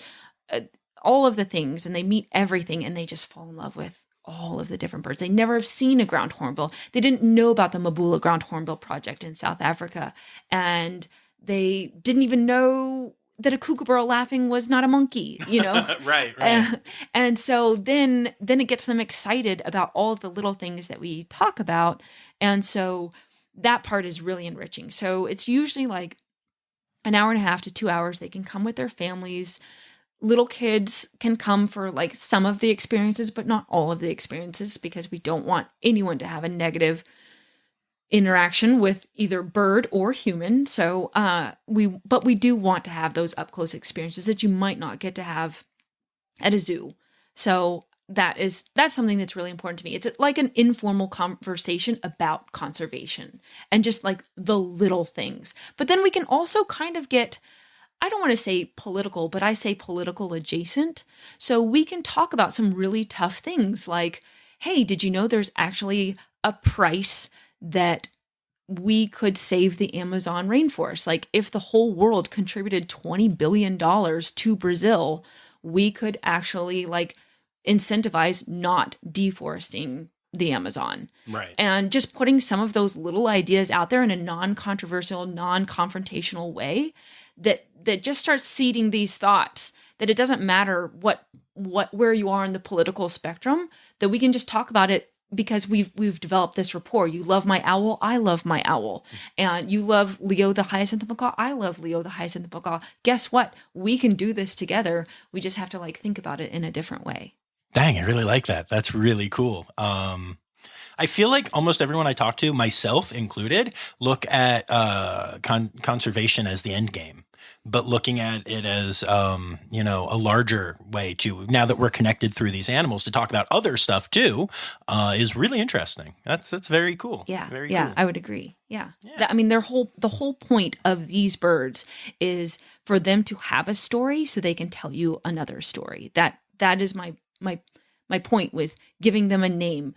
all of the things. And they meet everything, and they just fall in love with all of the different birds. They never have seen a ground hornbill. They didn't know about the Mabula Ground Hornbill Project in South Africa. And they didn't even know that a kookaburra laughing was not a monkey, Right. And so then it gets them excited about all of the little things that we talk about. And so that part is really enriching. So it's usually like an hour and a half to 2 hours. They can come with their families. Little kids can come for like some of the experiences, but not all of the experiences, because we don't want anyone to have a negative interaction with either bird or human. So we do want to have those up close experiences that you might not get to have at a zoo. So that's something that's really important to me. It's like an informal conversation about conservation and just like the little things. But then we can also kind of get, I don't want to say political, but I say political adjacent. So we can talk about some really tough things like, hey, did you know there's actually a price that we could save the Amazon rainforest? Like if the whole world contributed $20 billion to Brazil, we could actually like incentivize not deforesting the Amazon. Right. And just putting some of those little ideas out there in a non-controversial, non-confrontational way that just starts seeding these thoughts that it doesn't matter where you are in the political spectrum, that we can just talk about it because we've developed this rapport. You love my owl, I love my owl. And you love Leo the hyacinth macaw, I love Leo the hyacinth macaw. Guess what? We can do this together. We just have to like think about it in a different way. Dang, I really like that. That's really cool. I feel like almost everyone I talk to, myself included, look at conservation as the end game, but looking at it as, a larger way to, now that we're connected through these animals, to talk about other stuff too, is really interesting. That's very cool. Yeah. Very yeah. cool. I would agree. Yeah. I mean, the whole point of these birds is for them to have a story so they can tell you another story. That is my point with giving them a name,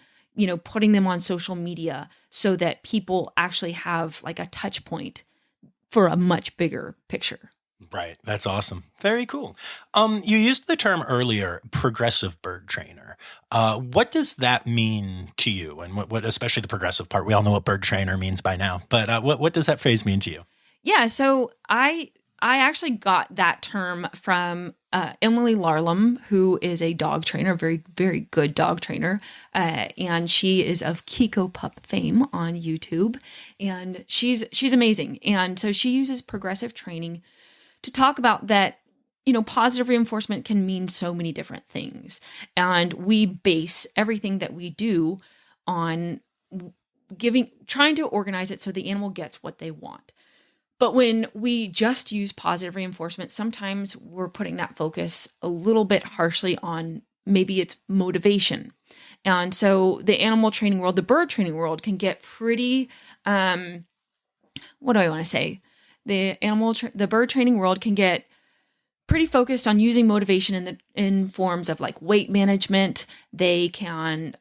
putting them on social media so that people actually have like a touch point for a much bigger picture. Right. That's awesome. Very cool. You used the term earlier, progressive bird trainer. What does that mean to you? And what especially the progressive part? We all know what bird trainer means by now, but what does that phrase mean to you? Yeah, so I actually got that term from Emily Larlam, who is a dog trainer, very, very good dog trainer. And she is of Kiko Pup fame on YouTube. And she's amazing. And so she uses progressive training to talk about that, positive reinforcement can mean so many different things. And we base everything that we do on trying to organize it so the animal gets what they want. But when we just use positive reinforcement, sometimes we're putting that focus a little bit harshly on maybe it's motivation. And so the animal training world, the bird training world can get pretty, what do I want to say? The bird training world can get pretty focused on using motivation in forms of like weight management. We can kind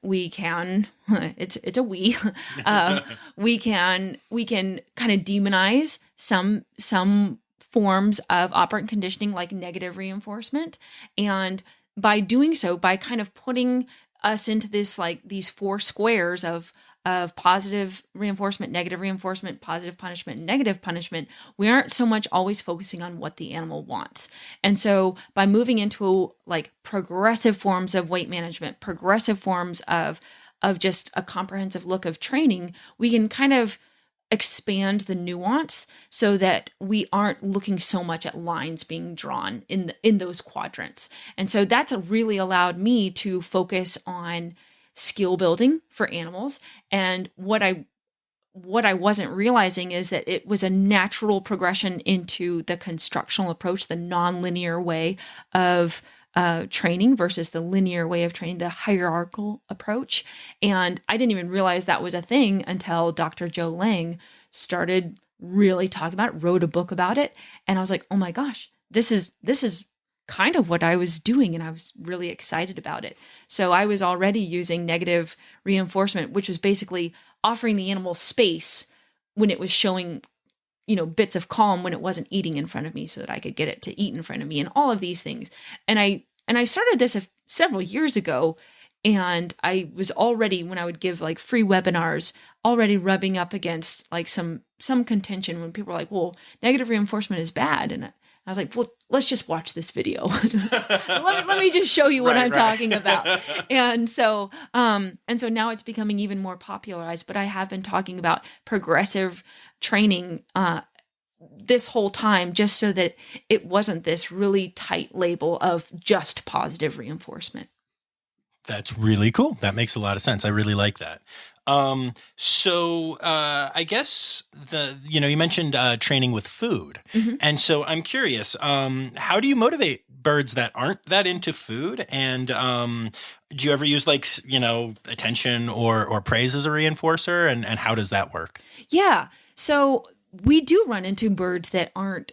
of demonize some forms of operant conditioning like negative reinforcement. And by doing so, by kind of putting us into this, like these four squares of positive reinforcement, negative reinforcement, positive punishment, and negative punishment, we aren't so much always focusing on what the animal wants. And so by moving into like progressive forms of weight management, progressive forms of just a comprehensive look of training, we can kind of expand the nuance so that we aren't looking so much at lines being drawn in those quadrants. And so that's really allowed me to focus on skill building for animals. And what I wasn't realizing is that it was a natural progression into the constructional approach, the nonlinear way of training versus the linear way of training, the hierarchical approach. And I didn't even realize that was a thing until Dr. Joe Lang started really talking about it, wrote a book about it. And I was like, oh my gosh, this is kind of what I was doing, and I was really excited about it. So I was already using negative reinforcement, which was basically offering the animal space when it was showing, bits of calm when it wasn't eating in front of me so that I could get it to eat in front of me and all of these things. And I started this several years ago, and I was already, when I would give like free webinars, already rubbing up against like some contention when people were like, well, negative reinforcement is bad. And I was like, well, let's just watch this video. let me just show you what I'm talking about. And so now it's becoming even more popularized, but I have been talking about progressive training this whole time, just so that it wasn't this really tight label of just positive reinforcement. That's really cool. That makes a lot of sense. I really like that. So I guess you mentioned training with food. Mm-hmm. And so I'm curious, how do you motivate birds that aren't that into food? And do you ever use attention or praise as a reinforcer? And how does that work? Yeah. So we do run into birds that aren't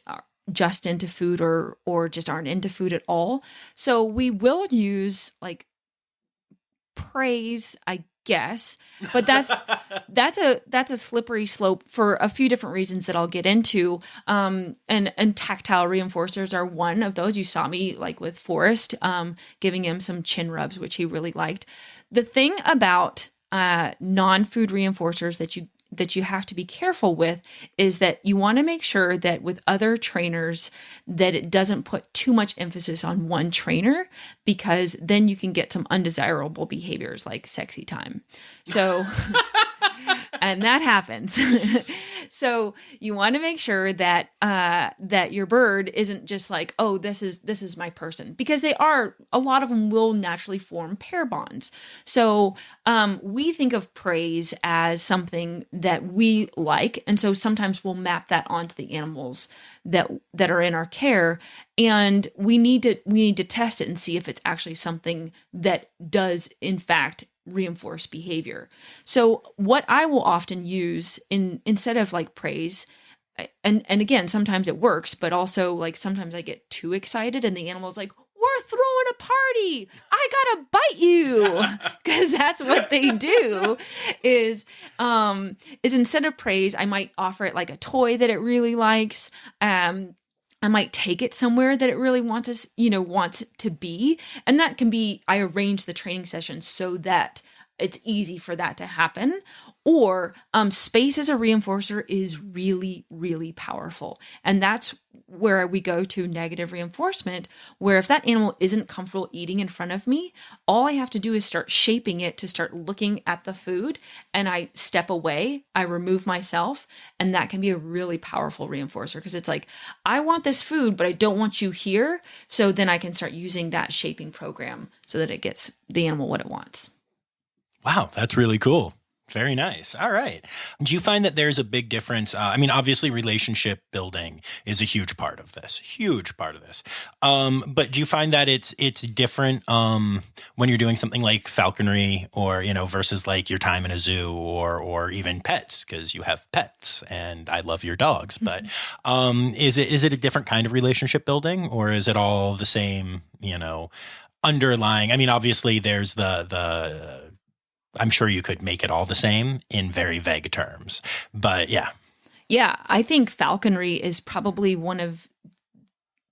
just into food or just aren't into food at all. So we will use like praise, I guess, but that's a slippery slope for a few different reasons that I'll get into. And tactile reinforcers are one of those. You saw me like with Forrest, giving him some chin rubs, which he really liked. The thing about non-food reinforcers that you have to be careful with is that you want to make sure that with other trainers that it doesn't put too much emphasis on one trainer, because then you can get some undesirable behaviors like sexy time. So, and that happens. So you want to make sure that that your bird isn't just like, oh, this is my person, because a lot of them will naturally form pair bonds. So we think of praise as something that we like, and so sometimes we'll map that onto the animals that are in our care, and we need to test it and see if it's actually something that does in fact reinforce behavior. So what I will often use instead of like praise, and again, sometimes it works, but also like sometimes I get too excited and the animal's like, we're throwing a party, I gotta bite you, because that's what they do. Is instead of praise, I might offer it like a toy that it really likes. I might take it somewhere that it really wants to be. And that can be, I arrange the training session so that it's easy for that to happen. Or space as a reinforcer is really, really powerful. And that's where we go to negative reinforcement, where if that animal isn't comfortable eating in front of me, all I have to do is start shaping it to start looking at the food, and I step away, I remove myself, and that can be a really powerful reinforcer, because it's like, I want this food, but I don't want you here. So then I can start using that shaping program so that it gets the animal what it wants. Wow, that's really cool. Very nice. All right. Do you find that there's a big difference? I mean, obviously, relationship building is a huge part of this. But do you find that it's different when you're doing something like falconry, or versus like your time in a zoo, or even pets, because you have pets, and I love your dogs. But is it a different kind of relationship building, or is it all the same? Underlying. I mean, obviously, there's the I'm sure you could make it all the same in very vague terms, but yeah. Yeah, I think falconry is probably one of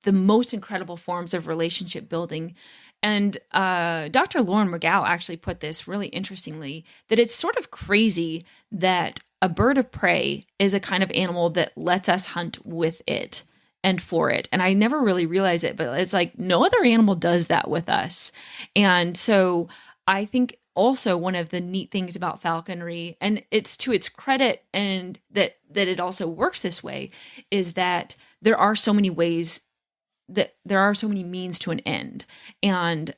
the most incredible forms of relationship building. And Dr. Lauren McGow actually put this really interestingly, that it's sort of crazy that a bird of prey is a kind of animal that lets us hunt with it and for it. And I never really realized it, but it's like no other animal does that with us. And so I think also one of the neat things about falconry, and it's to its credit, and that it also works this way, is that there are so many ways, that there are so many means to an end. And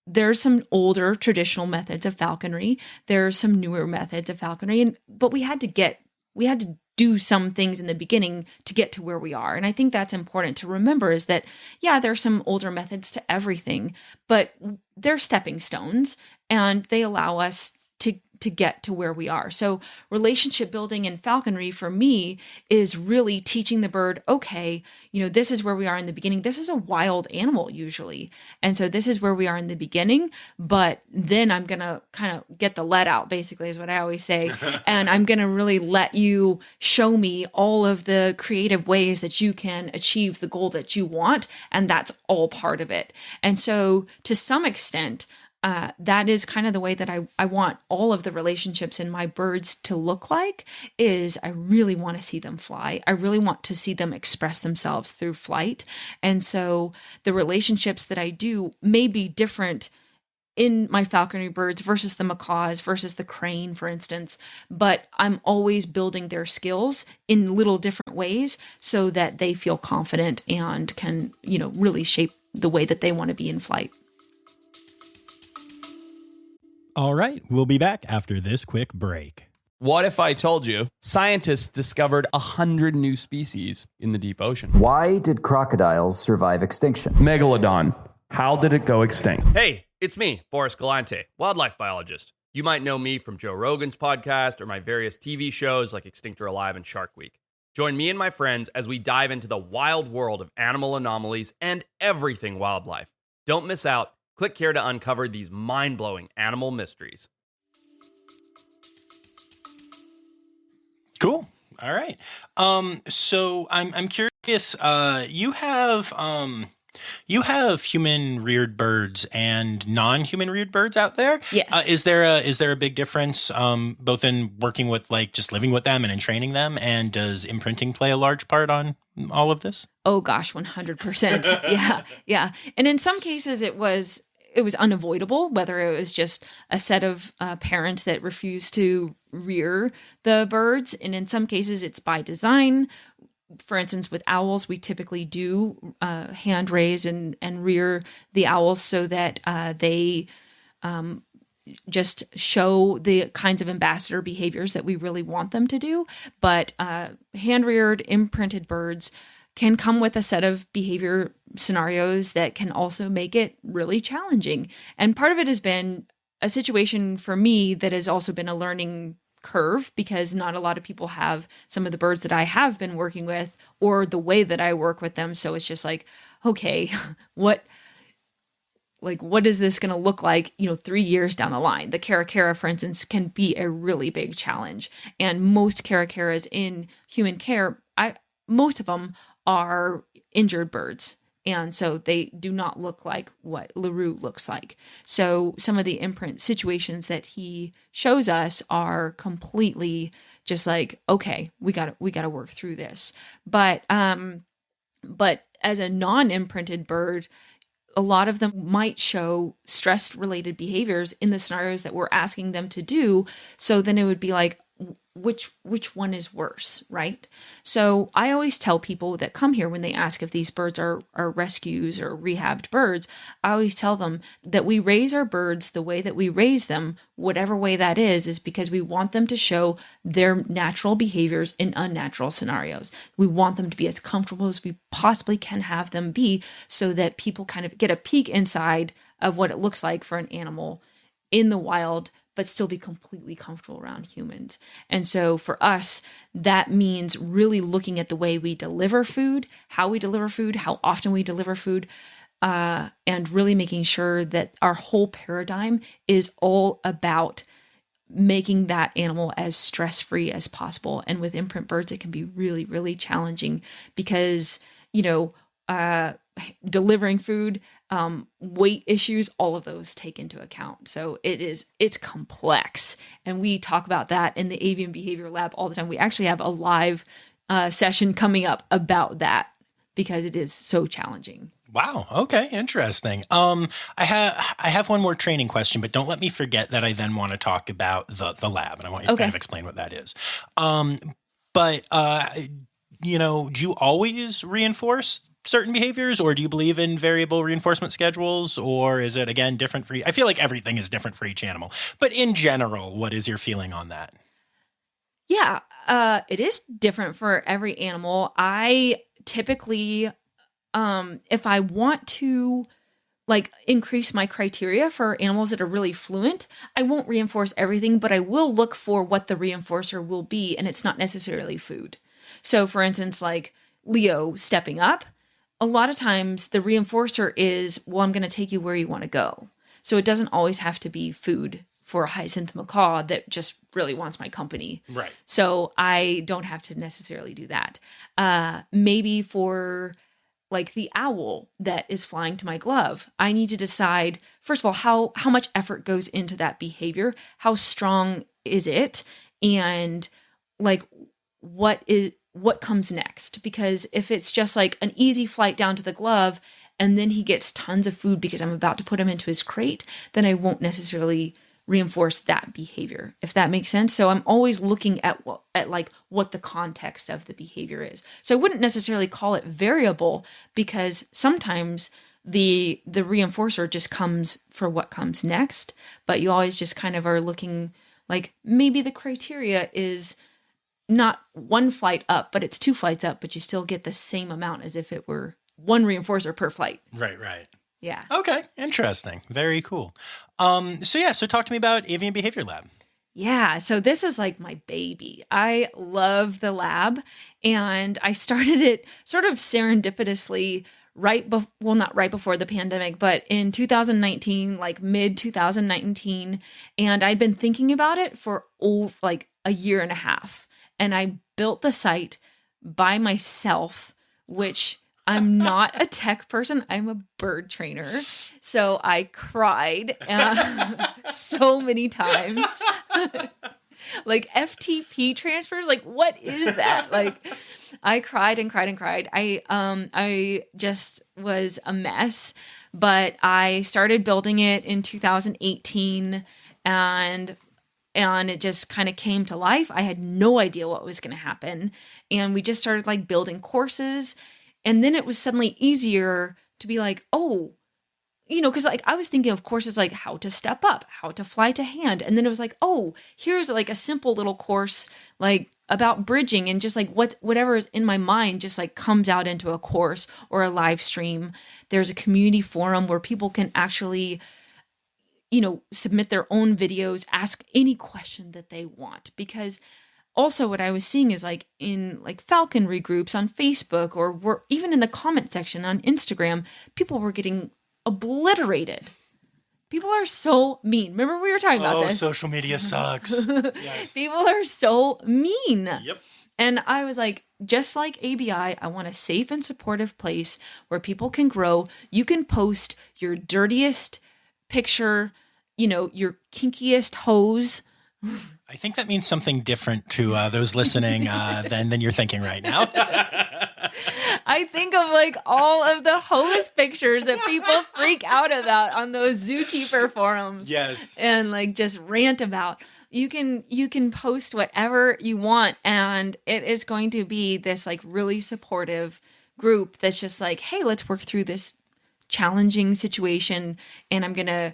there's some older traditional methods of falconry. There's some newer methods of falconry, but we had to do some things in the beginning to get to where we are. And I think that's important to remember, is that, yeah, there are some older methods to everything, but they're stepping stones, and they allow us to get to where we are. So relationship building in falconry for me is really teaching the bird, okay, this is where we are in the beginning. This is a wild animal usually. And so this is where we are in the beginning, but then I'm going to kind of get the let out, basically, is what I always say. And I'm going to really let you show me all of the creative ways that you can achieve the goal that you want. And that's all part of it. And so to some extent, that is kind of the way that I want all of the relationships in my birds to look like, is I really want to see them fly. I really want to see them express themselves through flight. And so the relationships that I do may be different in my falconry birds versus the macaws versus the crane, for instance, but I'm always building their skills in little different ways so that they feel confident and can, really shape the way that they want to be in flight. All right, we'll be back after this quick break. What if I told you scientists discovered 100 new species in the deep ocean? Why did crocodiles survive extinction? Megalodon. How did it go extinct? Hey, it's me, Forrest Galante, wildlife biologist. You might know me from Joe Rogan's podcast or my various TV shows like Extinct or Alive and Shark Week. Join me and my friends as we dive into the wild world of animal anomalies and everything wildlife. Don't miss out. Click here to uncover these mind-blowing animal mysteries. Cool. All right. So I'm curious. You have human reared birds and non-human reared birds out there. Yes. Is there a big difference both in working with, like, just living with them and in training them? And does imprinting play a large part on all of this? Oh gosh, 100%. Yeah. And in some cases it was unavoidable, whether it was just a set of parents that refused to rear the birds. And in some cases it's by design. For instance, with owls, we typically do hand raise and rear the owls so that they just show the kinds of ambassador behaviors that we really want them to do. But hand-reared, imprinted birds can come with a set of behavior scenarios that can also make it really challenging. And part of it has been a situation for me that has also been a learning curve, because not a lot of people have some of the birds that I have been working with or the way that I work with them. So it's just like, okay, what is this going to look like, 3 years down the line? The caracara, for instance, can be a really big challenge. And most caracaras in human care, most of them are injured birds. And so they do not look like what LaRue looks like. So some of the imprint situations that he shows us are completely just like, okay, we got to work through this. But as a non-imprinted bird, a lot of them might show stress-related behaviors in the scenarios that we're asking them to do. So then it would be like, which one is worse, right? So I always tell people that come here when they ask if these birds are rescues or rehabbed birds, I always tell them that we raise our birds the way that we raise them, whatever way that is because we want them to show their natural behaviors in unnatural scenarios. We want them to be as comfortable as we possibly can have them be so that people kind of get a peek inside of what it looks like for an animal in the wild, but still be completely comfortable around humans. And so for us, that means really looking at the way we deliver food, how we deliver food, how often we deliver food, and really making sure that our whole paradigm is all about making that animal as stress-free as possible. And with imprint birds, it can be really, really challenging because, delivering food, weight issues, all of those take into account. So it's complex. And we talk about that in the Avian Behavior Lab all the time. We actually have a live session coming up about that because it is so challenging. Wow. Okay. Interesting. I have one more training question, but don't let me forget that I then want to talk about the lab, and I want you to kind of explain what that is. Do you always reinforce certain behaviors, or do you believe in variable reinforcement schedules, or is it, again, different for I feel like everything is different for each animal, but in general, what is your feeling on that? Yeah, it is different for every animal. I typically, if I want to increase my criteria for animals that are really fluent, I won't reinforce everything, but I will look for what the reinforcer will be, and it's not necessarily food. So for instance, like Leo stepping up, a lot of times the reinforcer is, well, I'm going to take you where you want to go. So it doesn't always have to be food for a hyacinth macaw that just really wants my company. Right. So I don't have to necessarily do that. Maybe for the owl that is flying to my glove, I need to decide, first of all, how much effort goes into that behavior, how strong is it, and what comes next. Because if it's just an easy flight down to the glove and then he gets tons of food because I'm about to put him into his crate, then I won't necessarily reinforce that behavior, if that makes sense. So I'm always looking at what the context of the behavior is. So I wouldn't necessarily call it variable, because sometimes the reinforcer just comes for what comes next, but you always just kind of are looking maybe the criteria is not one flight up, but it's 2 flights up, but you still get the same amount as if it were one reinforcer per flight. Right. Yeah. Okay. Interesting. Very cool. So talk to me about Avian Behavior Lab. Yeah. So this is my baby. I love the lab, and I started it sort of serendipitously not right before the pandemic, but in 2019, mid 2019. And I'd been thinking about it for a year and a half. And I built the site by myself, which I'm not a tech person. I'm a bird trainer. So I cried so many times. FTP transfers, what is that? I cried and cried and cried. I just was a mess, but I started building it in 2018, and it just kind of came to life. I had no idea what was going to happen. And we just started building courses. And then it was suddenly easier to be because I was thinking of courses how to step up, how to fly to hand. And then it was here's a simple little course about bridging, and just whatever is in my mind just comes out into a course or a live stream. There's a community forum where people can actually submit their own videos, ask any question that they want. Because also what I was seeing is in falconry groups on Facebook, or even in the comment section on Instagram, people were getting obliterated. People are so mean. Remember we were talking about this? Social media sucks. Yes. People are so mean. Yep. And I was like, just like ABI, I want a safe and supportive place where people can grow. You can post your dirtiest picture, your kinkiest hose. I think that means something different to those listening than you're thinking right now. I think of like all of the hose pictures that people freak out about on those zookeeper forums. Yes. And like just rant about. You can post whatever you want, and it is going to be this like really supportive group that's just like, hey, let's work through this challenging situation. And I'm gonna,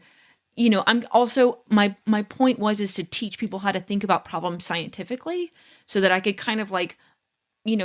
I'm also my point is to teach people how to think about problems scientifically, so that I could kind of like,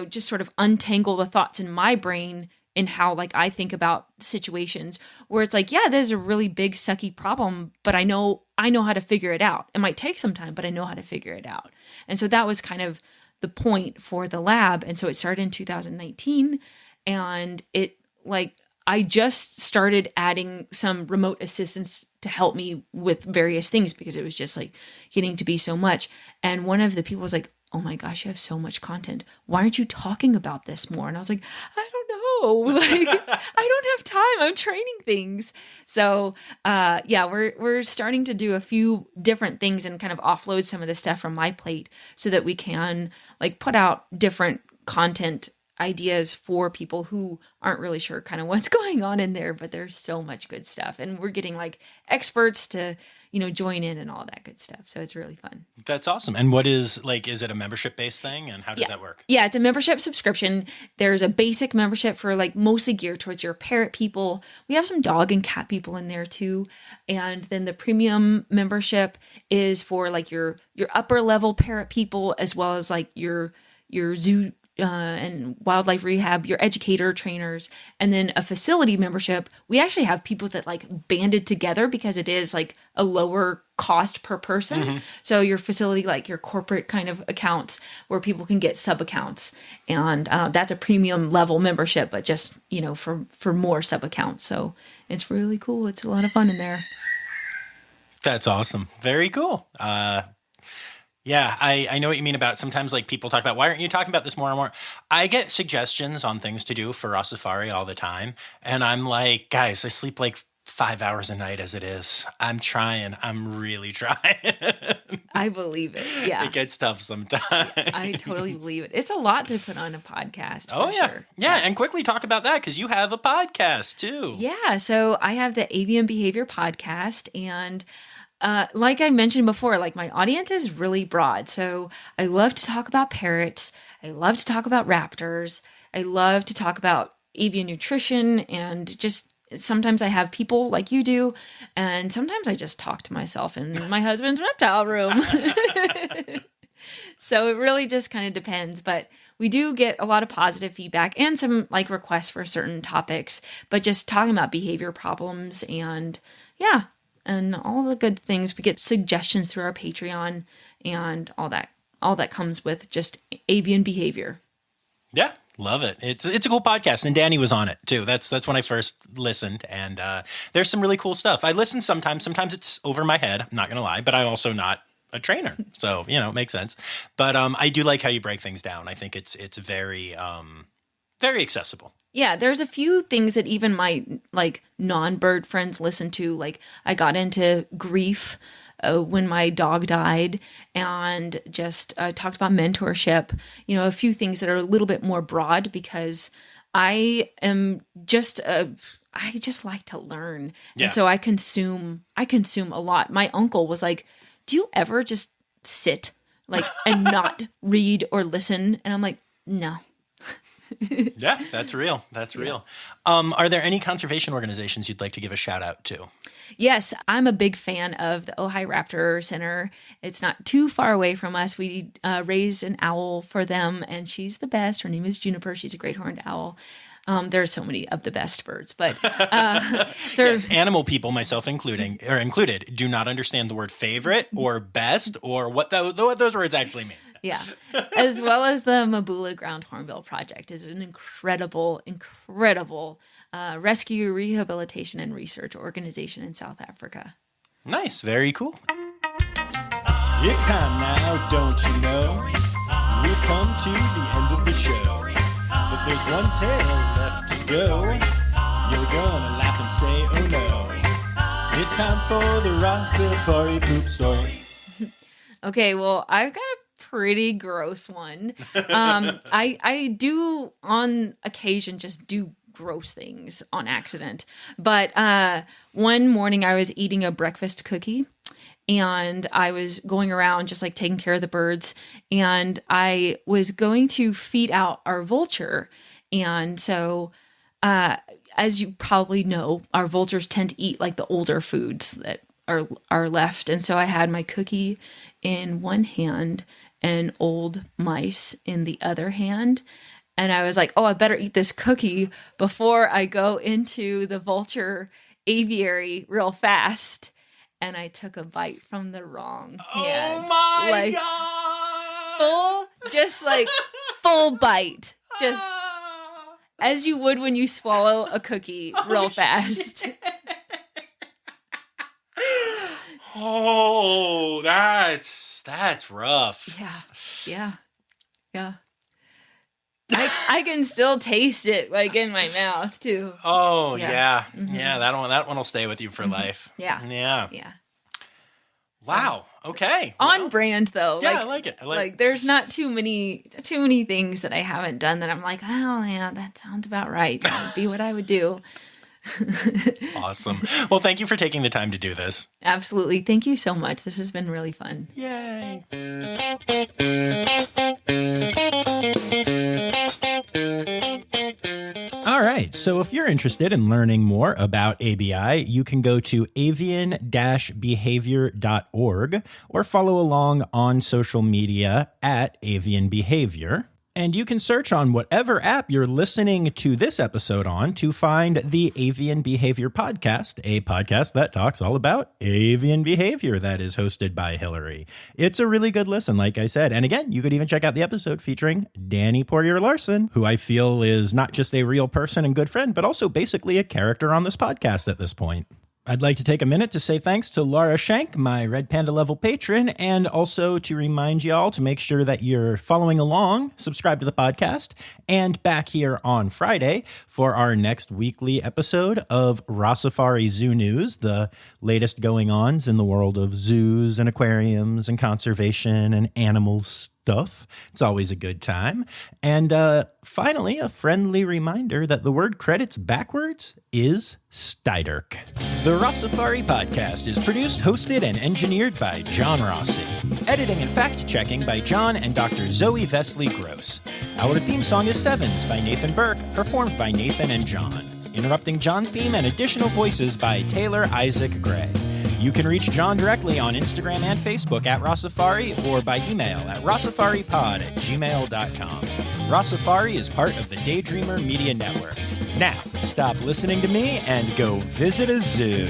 just sort of untangle the thoughts in my brain in how like I think about situations where it's like, yeah, there's a really big sucky problem, but I know how to figure it out. It might take some time, but I know how to figure it out. And so that was kind of the point for the lab. And so it started in 2019, and it like, I just started adding some remote assistance to help me with various things because it was just like getting to be so much. And one of the people was like, oh my gosh, you have so much content. Why aren't you talking about this more? And I was like, I don't know. Like, I don't have time. I'm training things. So, we're starting to do a few different things and kind of offload some of the stuff from my plate so that we can like put out different content ideas for people who aren't really sure kind of what's going on in there, but there's so much good stuff. And we're getting like experts to, join in and all that good stuff. So it's really fun. That's awesome. And what is it a membership based thing? And how does that work? Yeah, it's a membership subscription. There's a basic membership for like mostly geared towards your parrot people. We have some dog and cat people in there too. And then the premium membership is for like your upper level parrot people, as well as like your zoo and wildlife rehab, your educator trainers, and then a facility membership. We actually have people that like banded together because it is like a lower cost per person. Mm-hmm. So your facility, like your corporate kind of accounts where people can get sub accounts, and that's a premium level membership, but just, for more sub accounts. So it's really cool. It's a lot of fun in there. That's awesome. Very cool. Yeah, I know what you mean about sometimes like people talk about, why aren't you talking about this more and more? I get suggestions on things to do for Rossifari all the time. And I'm like, guys, I sleep like 5 hours a night as it is. I'm trying. I'm really trying. I believe it. Yeah. It gets tough sometimes. I totally believe it. It's a lot to put on a podcast. Oh, yeah. Sure. Yeah. And quickly talk about that because you have a podcast too. Yeah. So I have the Avian Behavior podcast, and like I mentioned before, like my audience is really broad. So I love to talk about parrots. I love to talk about raptors. I love to talk about avian nutrition, and just sometimes I have people like you do. And sometimes I just talk to myself in my husband's reptile room. So it really just kind of depends. But we do get a lot of positive feedback and some like requests for certain topics, but just talking about behavior problems and and all the good things. We get suggestions through our Patreon and all that comes with just avian behavior. Yeah, love it. It's a cool podcast, and Danny was on it too. That's when I first listened, and there's some really cool stuff. I listen sometimes. Sometimes it's over my head. I'm not gonna lie, but I'm also not a trainer, so it makes sense. But I do like how you break things down. I think it's very very accessible. Yeah, there's a few things that even my like non-bird friends listen to. Like I got into grief when my dog died, and just talked about mentorship. A few things that are a little bit more broad because I am just I just like to learn, and so I consume a lot. My uncle was like, "Do you ever just sit like and not read or listen?" And I'm like, "No." Yeah, that's real. That's real. Are there any conservation organizations you'd like to give a shout out to? Yes, I'm a big fan of the Ojai Raptor Center. It's not too far away from us. We raised an owl for them, and she's the best. Her name is Juniper. She's a great horned owl. There's so many of the best birds, but yes, animal people, myself included, do not understand the word favorite or best or what those words actually mean. Yeah, as well as the Mabula Ground Hornbill Project is an incredible rescue, rehabilitation, and research organization in South Africa. Nice, very cool. It's time now, don't you know? we've come to the end of the show. But there's one tale left to go. You're gonna laugh and say, oh no. It's time for the Rossifari poop story. Okay, well, I've got a pretty gross one. I do on occasion just do gross things on accident. But one morning I was eating a breakfast cookie and I was going around just like taking care of the birds, and I was going to feed out our vulture. And so as you probably know, our vultures tend to eat like the older foods that are left. And so I had my cookie in one hand and old mice in the other hand. And I was like, oh, I better eat this cookie before I go into the vulture aviary real fast. And I took a bite from the wrong hand. Oh my God! Full bite. Just as you would when you swallow a cookie real fast. Oh, that's rough. Yeah. I can still taste it like in my mouth too. Oh yeah. Mm-hmm. Yeah, that one will stay with you for life. Yeah. Wow. Okay. On brand though. Yeah, I like it. Like there's not too many things that I haven't done that I'm like, oh yeah, that sounds about right. That would be what I would do. Awesome. Well, thank you for taking the time to do this. Absolutely. Thank you so much. This has been really fun. Yay. All right, so if you're interested in learning more about ABI, you can go to avian-behavior.org or follow along on social media at Avian Behavior. And you can search on whatever app you're listening to this episode on to find the Avian Behavior Podcast, a podcast that talks all about avian behavior that is hosted by Hillary. It's a really good listen, like I said. And again, you could even check out the episode featuring Danny Poirier-Larson, who I feel is not just a real person and good friend, but also basically a character on this podcast at this point. I'd like to take a minute to say thanks to Laura Schenk, my Red Panda level patron, and also to remind y'all to make sure that you're following along, subscribe to the podcast, and back here on Friday for our next weekly episode of Rossifari Zoo News, the latest going-ons in the world of zoos and aquariums and conservation and animal stuff. It's always a good time. And finally, a friendly reminder that the word credits backwards is Steiderk. The Rossifari podcast is produced, hosted, and engineered by John Rossi. Editing and fact-checking by John and Dr. Zoe Vesley Gross. Our theme song is Sevens by Nathan Burke, performed by Nathan and John. Interrupting John theme and additional voices by Taylor Isaac Gray. You can reach John directly on Instagram and Facebook at Rossifari or by email at rossifaripod@gmail.com. Rossifari is part of the Daydreamer Media Network. Now, stop listening to me and go visit a zoo.